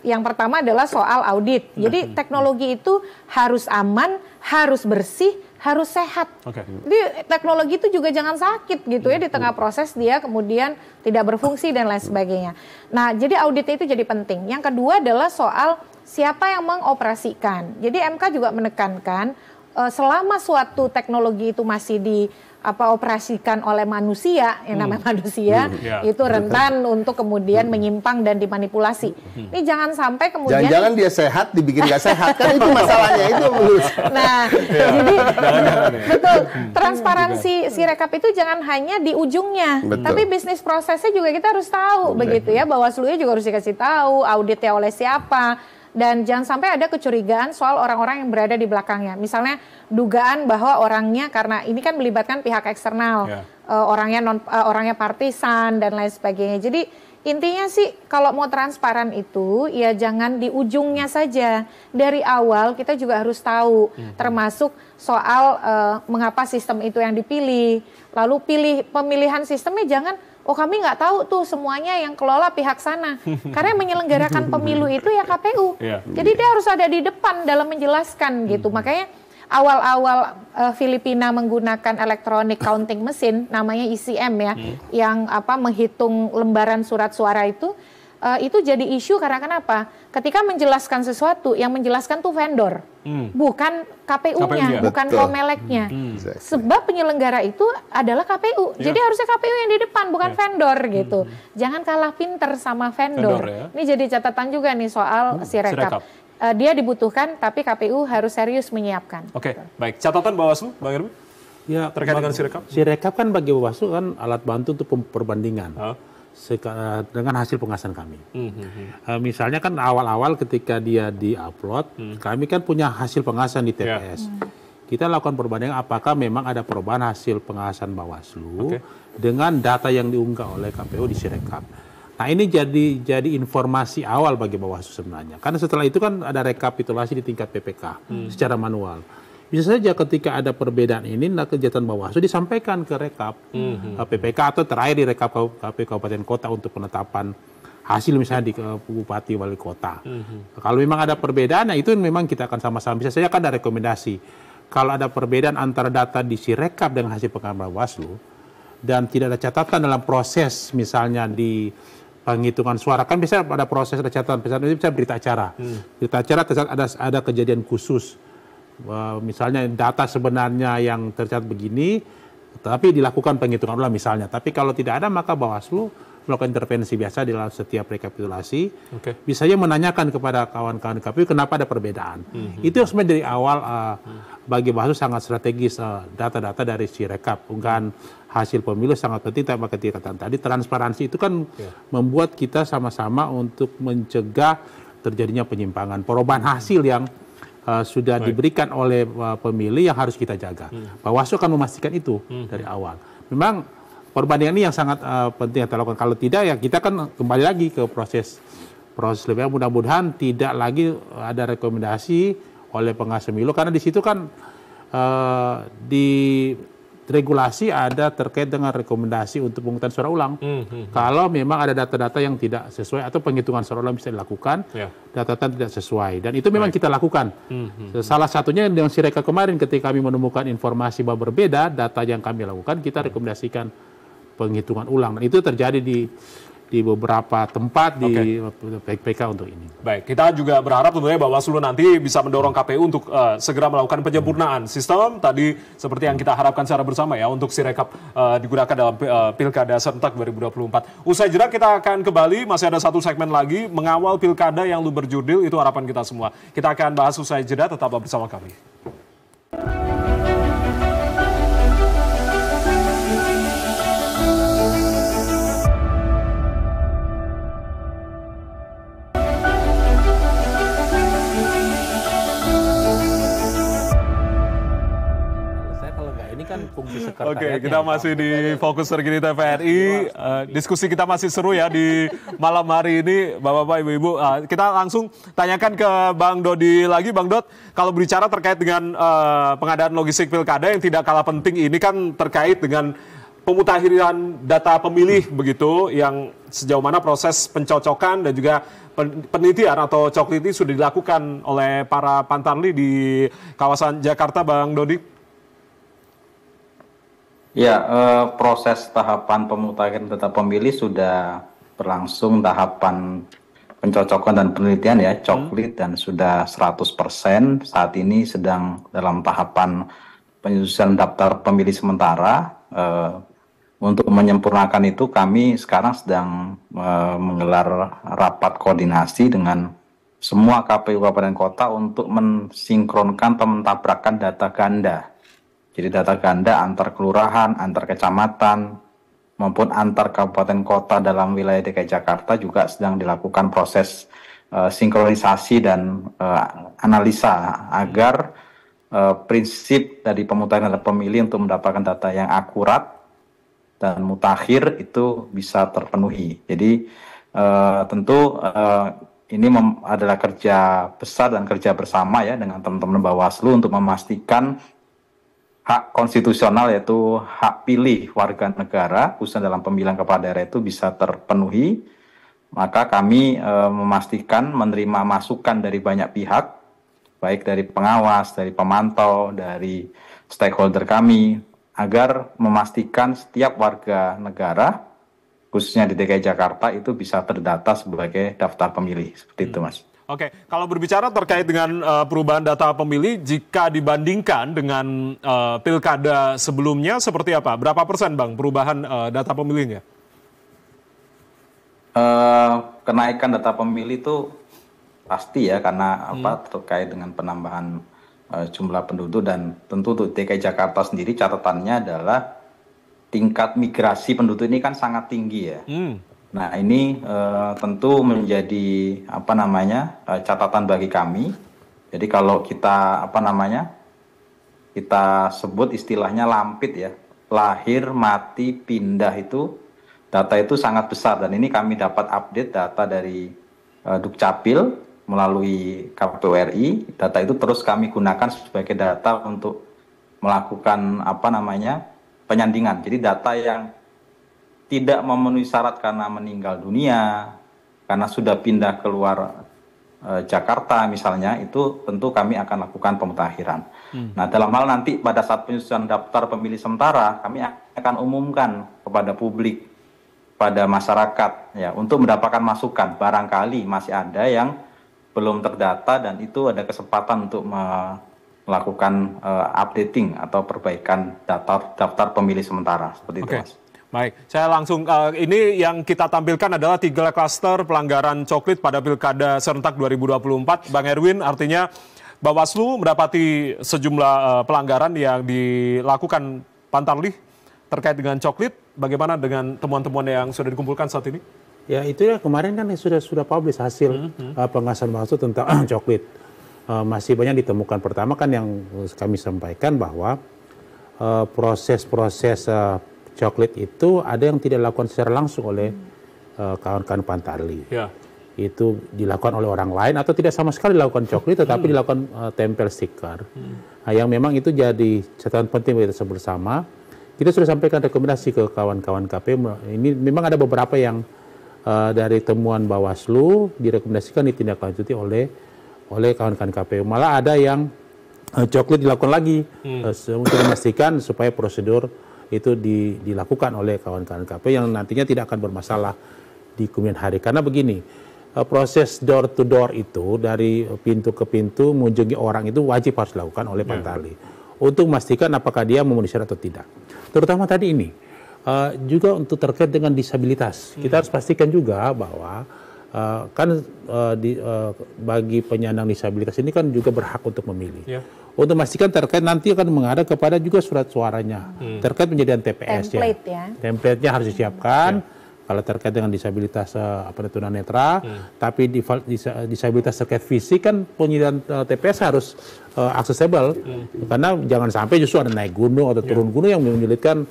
Yang pertama adalah soal audit. Jadi teknologi itu harus aman, harus bersih, harus sehat. Jadi teknologi itu juga jangan sakit gitu ya di tengah proses dia kemudian tidak berfungsi dan lain sebagainya. Nah, jadi audit itu jadi penting. Yang kedua adalah soal siapa yang mengoperasikan. Jadi MK juga menekankan selama suatu teknologi itu masih dioperasikan oleh manusia, yang namanya manusia, itu rentan untuk kemudian menyimpang dan dimanipulasi. Ini jangan sampai kemudian... Jangan-jangan dia sehat, dibikin nggak sehat, kan itu masalahnya, itu menurut saya. Nah, jadi betul, transparansi Sirekap itu jangan hanya di ujungnya, tapi bisnis prosesnya juga kita harus tahu, begitu ya, Bawaslu-nya juga harus dikasih tahu, auditnya oleh siapa. Dan jangan sampai ada kecurigaan soal orang-orang yang berada di belakangnya. Misalnya dugaan bahwa orangnya, karena ini kan melibatkan pihak eksternal, orangnya partisan dan lain sebagainya. Jadi intinya sih kalau mau transparan itu ya jangan di ujungnya saja. Dari awal kita juga harus tahu, termasuk soal mengapa sistem itu yang dipilih. Lalu pemilihan sistemnya jangan, oh kami nggak tahu tuh semuanya yang kelola pihak sana. Karena yang menyelenggarakan pemilu itu ya KPU. Jadi dia harus ada di depan dalam menjelaskan gitu. Makanya awal-awal Filipina menggunakan electronic counting machine, namanya ECM ya, yang menghitung lembaran surat suara itu jadi isu karena kenapa? Ketika menjelaskan sesuatu, yang menjelaskan tuh vendor, bukan KPU-nya, bukan Komeleknya. Sebab penyelenggara itu adalah KPU, jadi harusnya KPU yang di depan, bukan vendor gitu. Jangan kalah pinter sama vendor. Ini jadi catatan juga nih soal Sirekap. Dia dibutuhkan, tapi KPU harus serius menyiapkan. Oke, baik. Catatan Bawaslu, Bang Irmi? Ya, terkait dengan Sirekap? Sirekap kan bagi Bawaslu kan alat bantu untuk perbandingan. Dengan hasil pengawasan kami. Misalnya kan awal-awal ketika dia di-upload, kami kan punya hasil pengawasan di TPS. Kita lakukan perbandingan apakah memang ada perubahan hasil pengawasan Bawaslu dengan data yang diunggah oleh KPU di Sirekap. Nah ini jadi informasi awal bagi Bawaslu sebenarnya. Karena setelah itu kan ada rekapitulasi di tingkat PPK secara manual. Bisa saja ketika ada perbedaan ini, kegiatan Bawaslu disampaikan ke rekap PPK atau terakhir di rekap KPU Kabupaten Kota untuk penetapan hasil misalnya di Bupati Wali Kota. Kalau memang ada perbedaan, nah itu memang kita akan sama-sama. Bisa saja kan ada rekomendasi. Kalau ada perbedaan antara data di Sirekap dengan hasil pengamatan Bawaslu dan tidak ada catatan dalam proses misalnya di penghitungan suara. Kan bisa pada proses catatan itu bisa berita acara. Berita acara ada kejadian khusus. Misalnya data sebenarnya yang tercatat begini, tapi dilakukan penghitungan ulang misalnya. Tapi kalau tidak ada, maka Bawaslu melakukan intervensi biasa di dalam setiap rekapitulasi. Bisa saja menanyakan kepada kawan-kawan KPU kenapa ada perbedaan. Itu sebenarnya dari awal bagi Bawaslu sangat strategis, data-data dari Sirekap. Bukan hasil pemilu sangat penting, tapi ketika tadi transparansi itu kan membuat kita sama-sama untuk mencegah terjadinya penyimpangan. Perubahan hasil yang sudah diberikan oleh pemilih yang harus kita jaga. Bawaslu akan memastikan itu dari awal. Memang perbandingan ini yang sangat penting kita lakukan. Kalau tidak, ya kita kan kembali lagi ke proses lebih. Mudah-mudahan tidak lagi ada rekomendasi oleh pengawas pemilu, karena di situ kan di regulasi ada terkait dengan rekomendasi untuk pemungutan suara ulang. Kalau memang ada data-data yang tidak sesuai atau penghitungan suara ulang bisa dilakukan, data-data tidak sesuai. Dan itu memang kita lakukan. Salah satunya dengan Sirekap kemarin ketika kami menemukan informasi bahwa berbeda, data yang kami lakukan, kita rekomendasikan penghitungan ulang. Dan itu terjadi di beberapa tempat di PK untuk ini. Baik, kita juga berharap tentunya Bawaslu nanti bisa mendorong KPU untuk segera melakukan penyempurnaan sistem tadi seperti yang kita harapkan secara bersama ya untuk Sirekap digunakan dalam Pilkada serentak 2024. Usai jeda kita akan kembali, masih ada satu segmen lagi mengawal Pilkada yang luber jurdil, itu harapan kita semua. Kita akan bahas usai jeda, tetaplah bersama kami. Oke, kita masih di Fokus Terkini TVRI. Diskusi kita masih seru ya di malam hari ini, Bapak-Bapak, Ibu-Ibu. Kita langsung tanyakan ke Bang Dodi lagi. Bang Dod, kalau berbicara terkait dengan pengadaan logistik Pilkada yang tidak kalah penting ini kan terkait dengan pemutakhiran data pemilih begitu, yang sejauh mana proses pencocokan dan juga penelitian atau cokliti sudah dilakukan oleh para pantarli di kawasan Jakarta, Bang Dodi? Ya, proses tahapan pemutakhiran data pemilih sudah berlangsung, tahapan pencocokan dan penelitian ya, coklit, dan sudah 100%. Saat ini sedang dalam tahapan penyusunan daftar pemilih sementara. Untuk menyempurnakan itu, kami sekarang sedang menggelar rapat koordinasi dengan semua KPU Kabupaten Kota untuk mensinkronkan atau mentabrakan data ganda. Jadi data ganda antar kelurahan, antar kecamatan, maupun antar kabupaten kota dalam wilayah DKI Jakarta juga sedang dilakukan proses sinkronisasi dan analisa agar prinsip dari pemutakhiran data pemilih untuk mendapatkan data yang akurat dan mutakhir itu bisa terpenuhi. Jadi tentu ini adalah kerja besar dan kerja bersama ya dengan teman-teman Bawaslu untuk memastikan hak konstitusional yaitu hak pilih warga negara khususnya dalam pemilihan kepala daerah itu bisa terpenuhi. Maka kami memastikan menerima masukan dari banyak pihak, baik dari pengawas, dari pemantau, dari stakeholder kami, agar memastikan setiap warga negara khususnya di DKI Jakarta itu bisa terdata sebagai daftar pemilih. Seperti itu, Mas. Oke, kalau berbicara terkait dengan perubahan data pemilih, jika dibandingkan dengan pilkada sebelumnya, seperti apa? Berapa persen, Bang, perubahan data pemilihnya? Kenaikan data pemilih itu pasti ya, karena terkait dengan penambahan jumlah penduduk, dan tentu untuk DKI Jakarta sendiri catatannya adalah tingkat migrasi penduduk ini kan sangat tinggi ya. Nah ini tentu menjadi catatan bagi kami. Jadi kalau kita kita sebut istilahnya lampit ya, lahir, mati, pindah itu data itu sangat besar, dan ini kami dapat update data dari Dukcapil melalui KPU RI. Data itu terus kami gunakan sebagai data untuk melakukan penyandingan. Jadi data yang tidak memenuhi syarat karena meninggal dunia, karena sudah pindah keluar Jakarta misalnya, itu tentu kami akan lakukan pemutakhiran. Nah dalam hal nanti pada saat penyusunan daftar pemilih sementara, kami akan umumkan kepada publik kepada masyarakat ya untuk mendapatkan masukan. Barangkali masih ada yang belum terdata dan itu ada kesempatan untuk melakukan updating atau perbaikan daftar pemilih sementara seperti itu, Mas. Baik, saya langsung ini yang kita tampilkan adalah 3 klaster pelanggaran coklit pada Pilkada serentak 2024. Bang Erwin, artinya Bawaslu mendapati sejumlah pelanggaran yang dilakukan Pantarlih terkait dengan coklit. Bagaimana dengan temuan-temuan yang sudah dikumpulkan saat ini? Ya itu ya kemarin kan sudah publish hasil pengawasan Bawaslu tentang coklit. Masih banyak ditemukan. Pertama kan yang kami sampaikan bahwa proses-proses coklit itu ada yang tidak dilakukan secara langsung oleh kawan-kawan Pantarlih. Ya. Itu dilakukan oleh orang lain atau tidak sama sekali dilakukan coklit tetapi dilakukan tempel stiker. Nah, yang memang itu jadi catatan penting bagi kita bersama. Kita sudah sampaikan rekomendasi ke kawan-kawan KPU. Ini memang ada beberapa yang dari temuan Bawaslu direkomendasikan ditindaklanjuti oleh kawan-kawan KPU. Malah ada yang coklit dilakukan lagi untuk memastikan supaya prosedur itu dilakukan oleh kawan-kawan KPU yang nantinya tidak akan bermasalah di kemudian hari. Karena begini, proses door to door itu dari pintu ke pintu mengunjungi orang itu wajib harus dilakukan oleh Pantarlih untuk memastikan apakah dia memenuhi syarat atau tidak. Terutama tadi ini juga untuk terkait dengan disabilitas. Kita harus pastikan juga bahwa bagi penyandang disabilitas ini kan juga berhak untuk memilih. Untuk memastikan terkait nanti akan mengarah kepada juga surat suaranya terkait penyediaan TPS. Template ya. Template-nya harus disiapkan. Kalau terkait dengan disabilitas tunanetra, tapi disabilitas terkait fisik kan penyediaan TPS harus aksesibel. Karena jangan sampai justru ada naik gunung atau turun gunung yang menyulitkan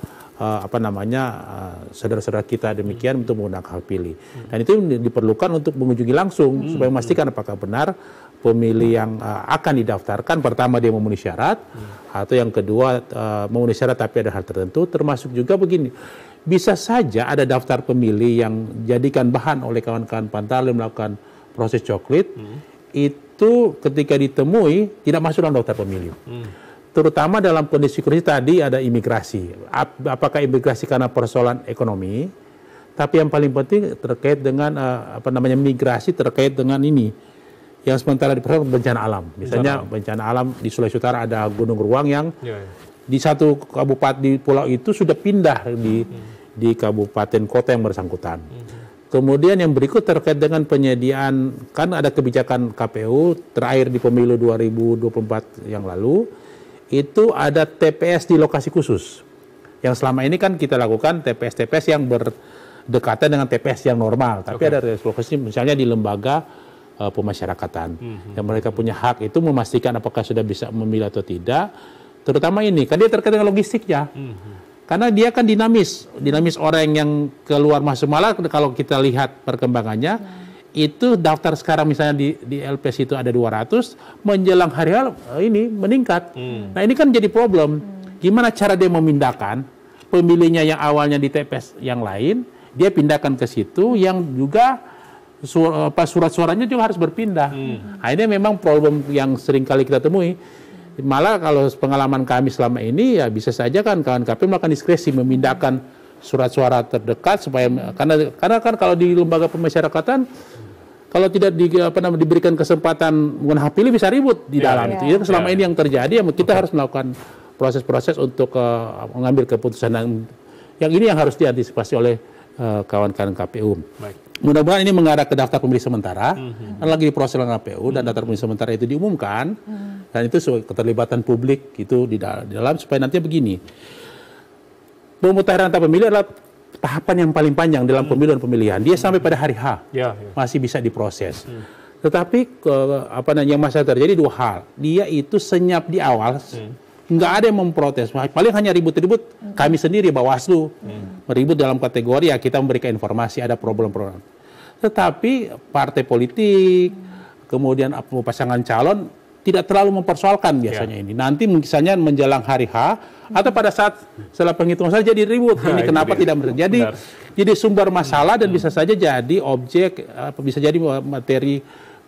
saudara-saudara kita demikian untuk menggunakan hak pilih. Dan itu diperlukan untuk mengunjungi langsung supaya memastikan apakah benar pemilih yang akan didaftarkan pertama dia memenuhi syarat atau yang kedua memenuhi syarat tapi ada hal tertentu, termasuk juga begini, bisa saja ada daftar pemilih yang jadikan bahan oleh kawan-kawan Pantarlih melakukan proses coklit itu ketika ditemui tidak masuk dalam daftar pemilih. Terutama dalam kondisi tadi ada imigrasi. Apakah imigrasi karena persoalan ekonomi? Tapi yang paling penting terkait dengan migrasi terkait dengan ini. Yang sementara diperlukan bencana alam. Misalnya bencana alam di Sulawesi Utara ada gunung ruang yang di satu kabupaten di pulau itu sudah pindah di kabupaten kota yang bersangkutan. Kemudian yang berikut terkait dengan penyediaan, kan ada kebijakan KPU terakhir di pemilu 2024 yang lalu, itu ada TPS di lokasi khusus. Yang selama ini kan kita lakukan TPS-TPS yang berdekatan dengan TPS yang normal. Tapi ada lokasi misalnya di lembaga pemasyarakatan. Yang mereka punya hak itu memastikan apakah sudah bisa memilih atau tidak. Terutama ini, kan dia terkait dengan logistiknya. Karena dia kan dinamis orang yang keluar masuk. Malah kalau kita lihat perkembangannya, itu daftar sekarang misalnya di LPS itu ada 200, menjelang hari ini meningkat. Nah ini kan jadi problem. Gimana cara dia memindahkan pemilihnya yang awalnya di TPS yang lain, dia pindahkan ke situ yang juga surat suaranya juga harus berpindah. Nah, ini memang problem yang sering kali kita temui. Malah kalau pengalaman kami selama ini ya bisa saja kan kawan KPU melakukan diskresi memindahkan surat suara terdekat supaya karena kan kalau di lembaga pemasyarakatan kalau tidak diberikan kesempatan menggunakan hak pilih bisa ribut di dalam itu. Itu selama ini yang terjadi, kita harus melakukan proses-proses untuk mengambil keputusan yang ini yang harus diantisipasi oleh kawan-kawan KPU. Mudah-mudahan ini mengarah ke daftar pemilih sementara, dan lagi diproses oleh KPU dan daftar pemilih sementara itu diumumkan, dan itu keterlibatan publik itu di dalam supaya nantinya begini. Pemutahiran daftar pemilih adalah tahapan yang paling panjang dalam pemilu dan pemilihan. Dia sampai pada hari H masih bisa diproses. Tetapi yang masalah terjadi dua hal. Dia itu senyap di awal. Nggak ada yang memprotes, paling hanya ribut-ribut kami sendiri Bawaslu meribut dalam kategori ya kita memberikan informasi ada problem-problem. Tetapi partai politik kemudian pasangan calon tidak terlalu mempersoalkan biasanya ini. Nanti misalnya menjelang hari H atau pada saat setelah penghitungan saja jadi ribut. Ini kenapa tidak jadi sumber masalah dan bisa saja jadi objek bisa jadi materi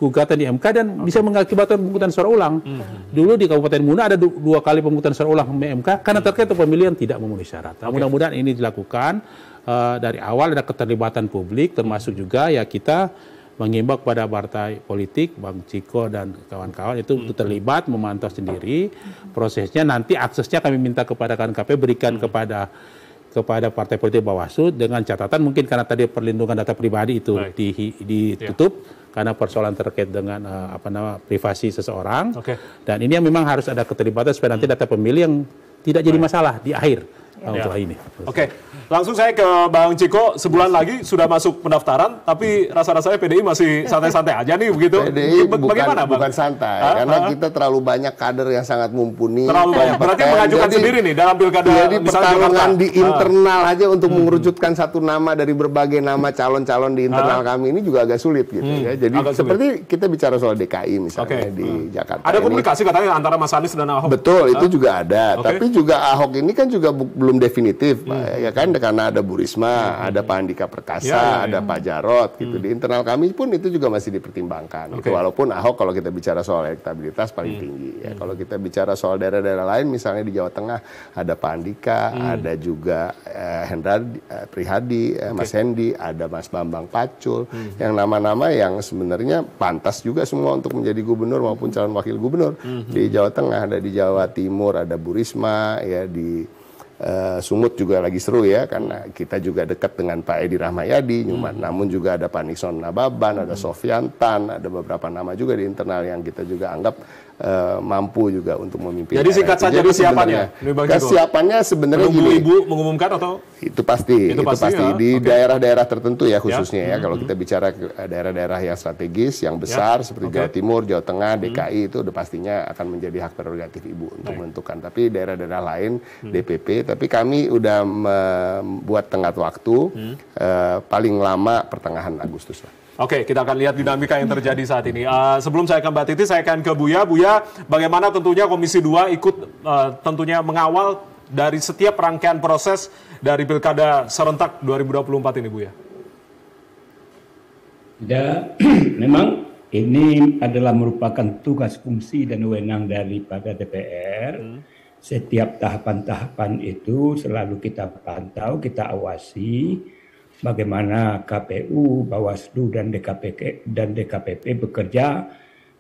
gugatan di MK dan bisa mengakibatkan pemungutan suara ulang. Dulu di Kabupaten Muna ada 2 kali pemungutan suara ulang di MK karena terkait pemilihan tidak memenuhi syarat. Nah, mudah-mudahan ini dilakukan dari awal, ada keterlibatan publik, termasuk juga ya kita mengimbau kepada partai politik, Bang Ciko dan kawan-kawan itu untuk terlibat, memantau sendiri prosesnya. Nanti aksesnya kami minta kepada KNKP berikan kepada partai politik Bawaslu dengan catatan mungkin karena tadi perlindungan data pribadi itu ditutup karena persoalan terkait dengan privasi seseorang. Dan ini yang memang harus ada keterlibatan supaya nanti data pemilih yang tidak jadi masalah di akhir. Untuk ini. Langsung saya ke Bang Ciko. Sebulan lagi sudah masuk pendaftaran, tapi rasa-rasanya PDI masih santai-santai aja nih begitu. PDI bagaimana, Bang? Bukan santai, karena kita terlalu banyak kader yang sangat mumpuni. Terlalu banyak. Berarti mengajukan sendiri nih dalam pilkada. Jadi pertarungan di internal aja untuk mengerucutkan satu nama dari berbagai nama calon-calon di internal kami ini juga agak sulit gitu ya. Jadi seperti kita bicara soal DKI misalnya di Jakarta. Ada komunikasi katanya antara Mas Anies dan Ahok. Betul, itu juga ada. Tapi juga Ahok ini kan juga belum definitif, ya kan, karena ada Bu Risma, ada Pak Andika Perkasa, ada Pak Jarod, gitu. Di internal kami pun itu juga masih dipertimbangkan. Gitu. Walaupun Ahok kalau kita bicara soal elektabilitas paling tinggi, ya. Kalau kita bicara soal daerah-daerah lain, misalnya di Jawa Tengah ada Pak Andika, ada juga Hendra Prihadi, Mas Hendi, ada Mas Bambang Pacul, yang nama-nama yang sebenarnya pantas juga semua untuk menjadi gubernur maupun calon wakil gubernur. Di Jawa Tengah, ada di Jawa Timur, ada Bu Risma, ya di Sumut juga lagi seru ya, karena kita juga dekat dengan Pak Edi Rahmayadi, namun juga ada Pak Nixon Nababan, ada Sofyan Tan, ada beberapa nama juga di internal yang kita juga anggap mampu juga untuk memimpin. Jadi singkat saja kesiapannya. Kesiapannya sebenarnya gini. Ibu mengumumkan atau? Itu pasti ya. Di daerah-daerah tertentu ya khususnya ya. Kalau kita bicara daerah-daerah yang strategis, yang besar seperti Jawa Timur, Jawa Tengah, DKI itu udah pastinya akan menjadi hak prerogatif Ibu untuk menentukan. Tapi daerah-daerah lain DPP, tapi kami udah membuat tenggat waktu paling lama pertengahan Agustus lah. Oke, kita akan lihat dinamika yang terjadi saat ini. Sebelum saya ke Mbak Titi, saya akan ke Buya. Buya, bagaimana tentunya Komisi 2 ikut tentunya mengawal dari setiap rangkaian proses dari Pilkada serentak 2024 ini, Buya? Ya, memang ini adalah merupakan tugas, fungsi, dan wewenang daripada DPR. Setiap tahapan-tahapan itu selalu kita pantau, kita awasi, bagaimana KPU, Bawaslu, dan DKPP bekerja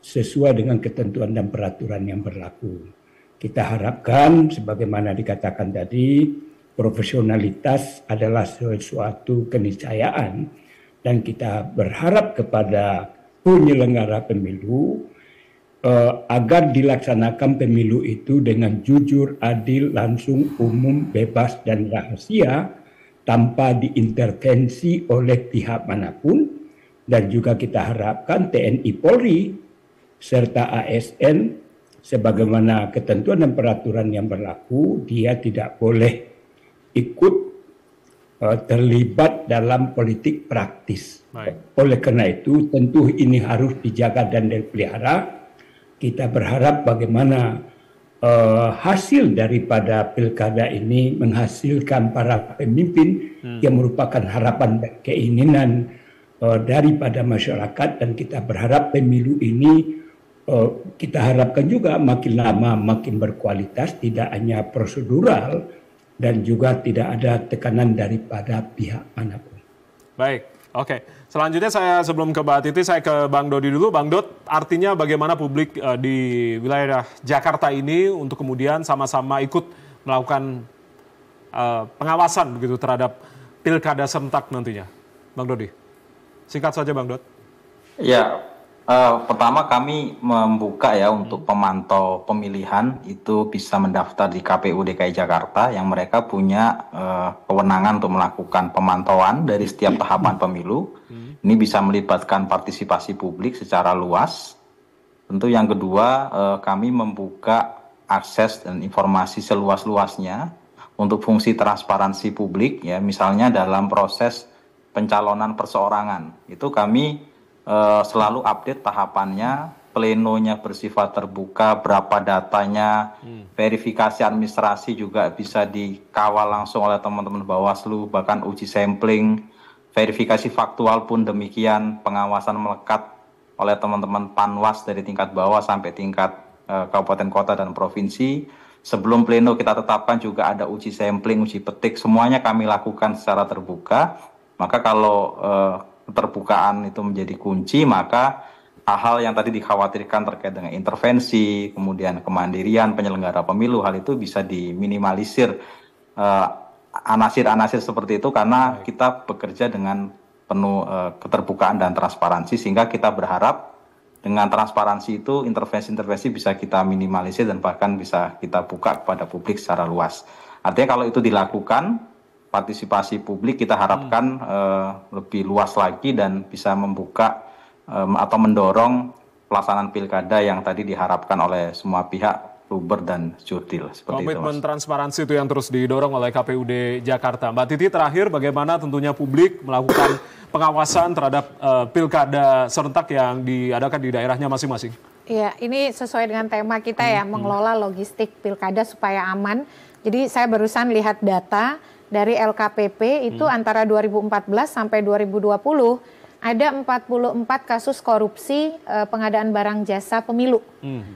sesuai dengan ketentuan dan peraturan yang berlaku. Kita harapkan, sebagaimana dikatakan tadi, profesionalitas adalah sesuatu keniscayaan, dan kita berharap kepada penyelenggara pemilu agar dilaksanakan pemilu itu dengan jujur, adil, langsung, umum, bebas, dan rahasia, tanpa diintervensi oleh pihak manapun. Dan juga kita harapkan TNI Polri serta ASN sebagaimana ketentuan dan peraturan yang berlaku, dia tidak boleh ikut terlibat dalam politik praktis. Oleh karena itu tentu ini harus dijaga dan dipelihara. Kita berharap bagaimana hasil daripada pilkada ini menghasilkan para pemimpin yang merupakan harapan dan keinginan daripada masyarakat, dan kita berharap pemilu ini kita harapkan juga makin lama makin berkualitas, tidak hanya prosedural dan juga tidak ada tekanan daripada pihak manapun. Baik, oke. Selanjutnya saya sebelum ke Mbak Titi, saya ke Bang Dodi dulu. Bang Dod, artinya bagaimana publik di wilayah Jakarta ini untuk kemudian sama-sama ikut melakukan pengawasan begitu terhadap pilkada serentak nantinya, Bang Dodi? Singkat saja, Bang Dod. Ya, pertama kami membuka ya untuk pemantau pemilihan itu bisa mendaftar di KPU DKI Jakarta yang mereka punya kewenangan untuk melakukan pemantauan dari setiap tahapan pemilu. Ini bisa melibatkan partisipasi publik secara luas. Tentu yang kedua, kami membuka akses dan informasi seluas-luasnya untuk fungsi transparansi publik, ya, misalnya dalam proses pencalonan perseorangan. Itu kami selalu update tahapannya, plenonya bersifat terbuka, berapa datanya, verifikasi administrasi juga bisa dikawal langsung oleh teman-teman Bawaslu, bahkan uji sampling, verifikasi faktual pun demikian, pengawasan melekat oleh teman-teman Panwas dari tingkat bawah sampai tingkat kabupaten kota dan provinsi. Sebelum pleno kita tetapkan juga ada uji sampling, uji petik, semuanya kami lakukan secara terbuka. Maka kalau keterbukaan itu menjadi kunci, maka hal-hal yang tadi dikhawatirkan terkait dengan intervensi, kemudian kemandirian penyelenggara pemilu, hal itu bisa diminimalisir anasir-anasir seperti itu karena kita bekerja dengan penuh keterbukaan dan transparansi, sehingga kita berharap dengan transparansi itu intervensi-intervensi bisa kita minimalisir dan bahkan bisa kita buka kepada publik secara luas. Artinya kalau itu dilakukan, partisipasi publik kita harapkan lebih luas lagi dan bisa membuka atau mendorong pelaksanaan pilkada yang tadi diharapkan oleh semua pihak, Luber dan Jurdil. Komitmen transparansi itu yang terus didorong oleh KPUD Jakarta. Mbak Titi, terakhir bagaimana tentunya publik melakukan pengawasan terhadap pilkada serentak yang diadakan di daerahnya masing-masing? Iya, ini sesuai dengan tema kita ya, mengelola logistik pilkada supaya aman. Jadi saya barusan lihat data dari LKPP itu antara 2014 sampai 2020 ada 44 kasus korupsi pengadaan barang jasa pemilu.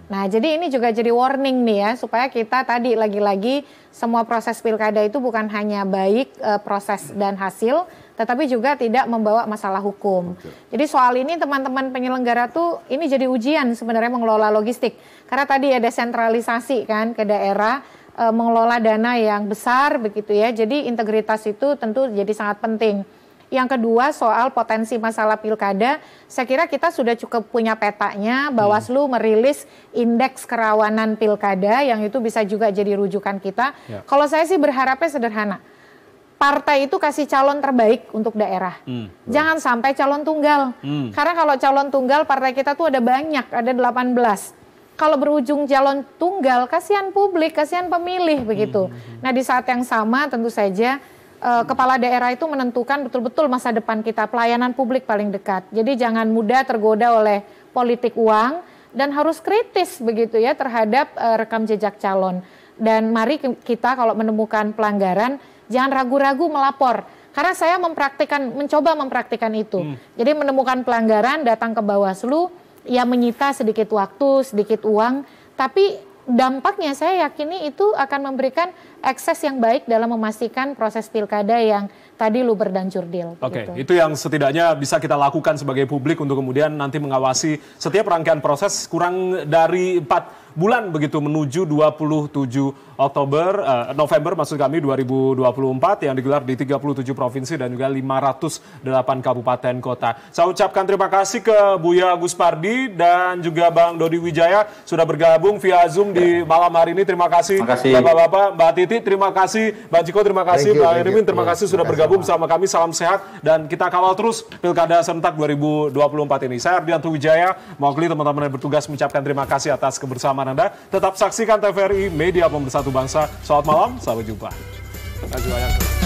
Nah, jadi ini juga jadi warning nih ya, supaya kita tadi lagi-lagi semua proses pilkada itu bukan hanya baik proses dan hasil, tetapi juga tidak membawa masalah hukum. Jadi soal ini teman-teman penyelenggara tuh ini jadi ujian sebenarnya mengelola logistik. Karena tadi ada sentralisasi kan ke daerah, mengelola dana yang besar begitu ya. Jadi integritas itu tentu jadi sangat penting. Yang kedua soal potensi masalah pilkada, saya kira kita sudah cukup punya petanya. Bawaslu merilis indeks kerawanan pilkada yang itu bisa juga jadi rujukan kita. Ya. Kalau saya sih berharapnya sederhana, partai itu kasih calon terbaik untuk daerah. Jangan sampai calon tunggal. Karena kalau calon tunggal partai kita tuh ada banyak, ada 18. Kalau berujung calon tunggal, kasihan publik, kasihan pemilih begitu. Nah di saat yang sama tentu saja kepala daerah itu menentukan betul-betul masa depan kita, pelayanan publik paling dekat. Jadi jangan mudah tergoda oleh politik uang dan harus kritis begitu ya terhadap rekam jejak calon. Dan mari kita kalau menemukan pelanggaran jangan ragu-ragu melapor. Karena saya mencoba mempraktikkan itu. Jadi menemukan pelanggaran datang ke Bawaslu, ya menyita sedikit waktu, sedikit uang, tapi dampaknya saya yakini itu akan memberikan akses yang baik dalam memastikan proses pilkada yang tadi Luber dan Jurdil. Oke, itu yang setidaknya bisa kita lakukan sebagai publik untuk kemudian nanti mengawasi setiap rangkaian proses kurang dari 4 bulan begitu menuju 27 November maksud kami 2024 yang digelar di 37 provinsi dan juga 508 kabupaten kota. Saya ucapkan terima kasih ke Buya Agus Pardi dan juga Bang Dodi Wijaya sudah bergabung via Zoom di malam hari ini. Terima kasih Bapak-bapak, Mbak Titi, terima kasih, Bang Ciko, terima kasih, Bang Erwin, terima kasih sudah bergabung bersama kami. Salam sehat dan kita kawal terus Pilkada Serentak 2024 ini. Saya Ardianto Wijaya, mewakili teman-teman yang bertugas mengucapkan terima kasih atas kebersamaan Anda. Tetap saksikan TVRI, media pemersatu bangsa. Selamat malam, sampai jumpa. Terima kasih banyak.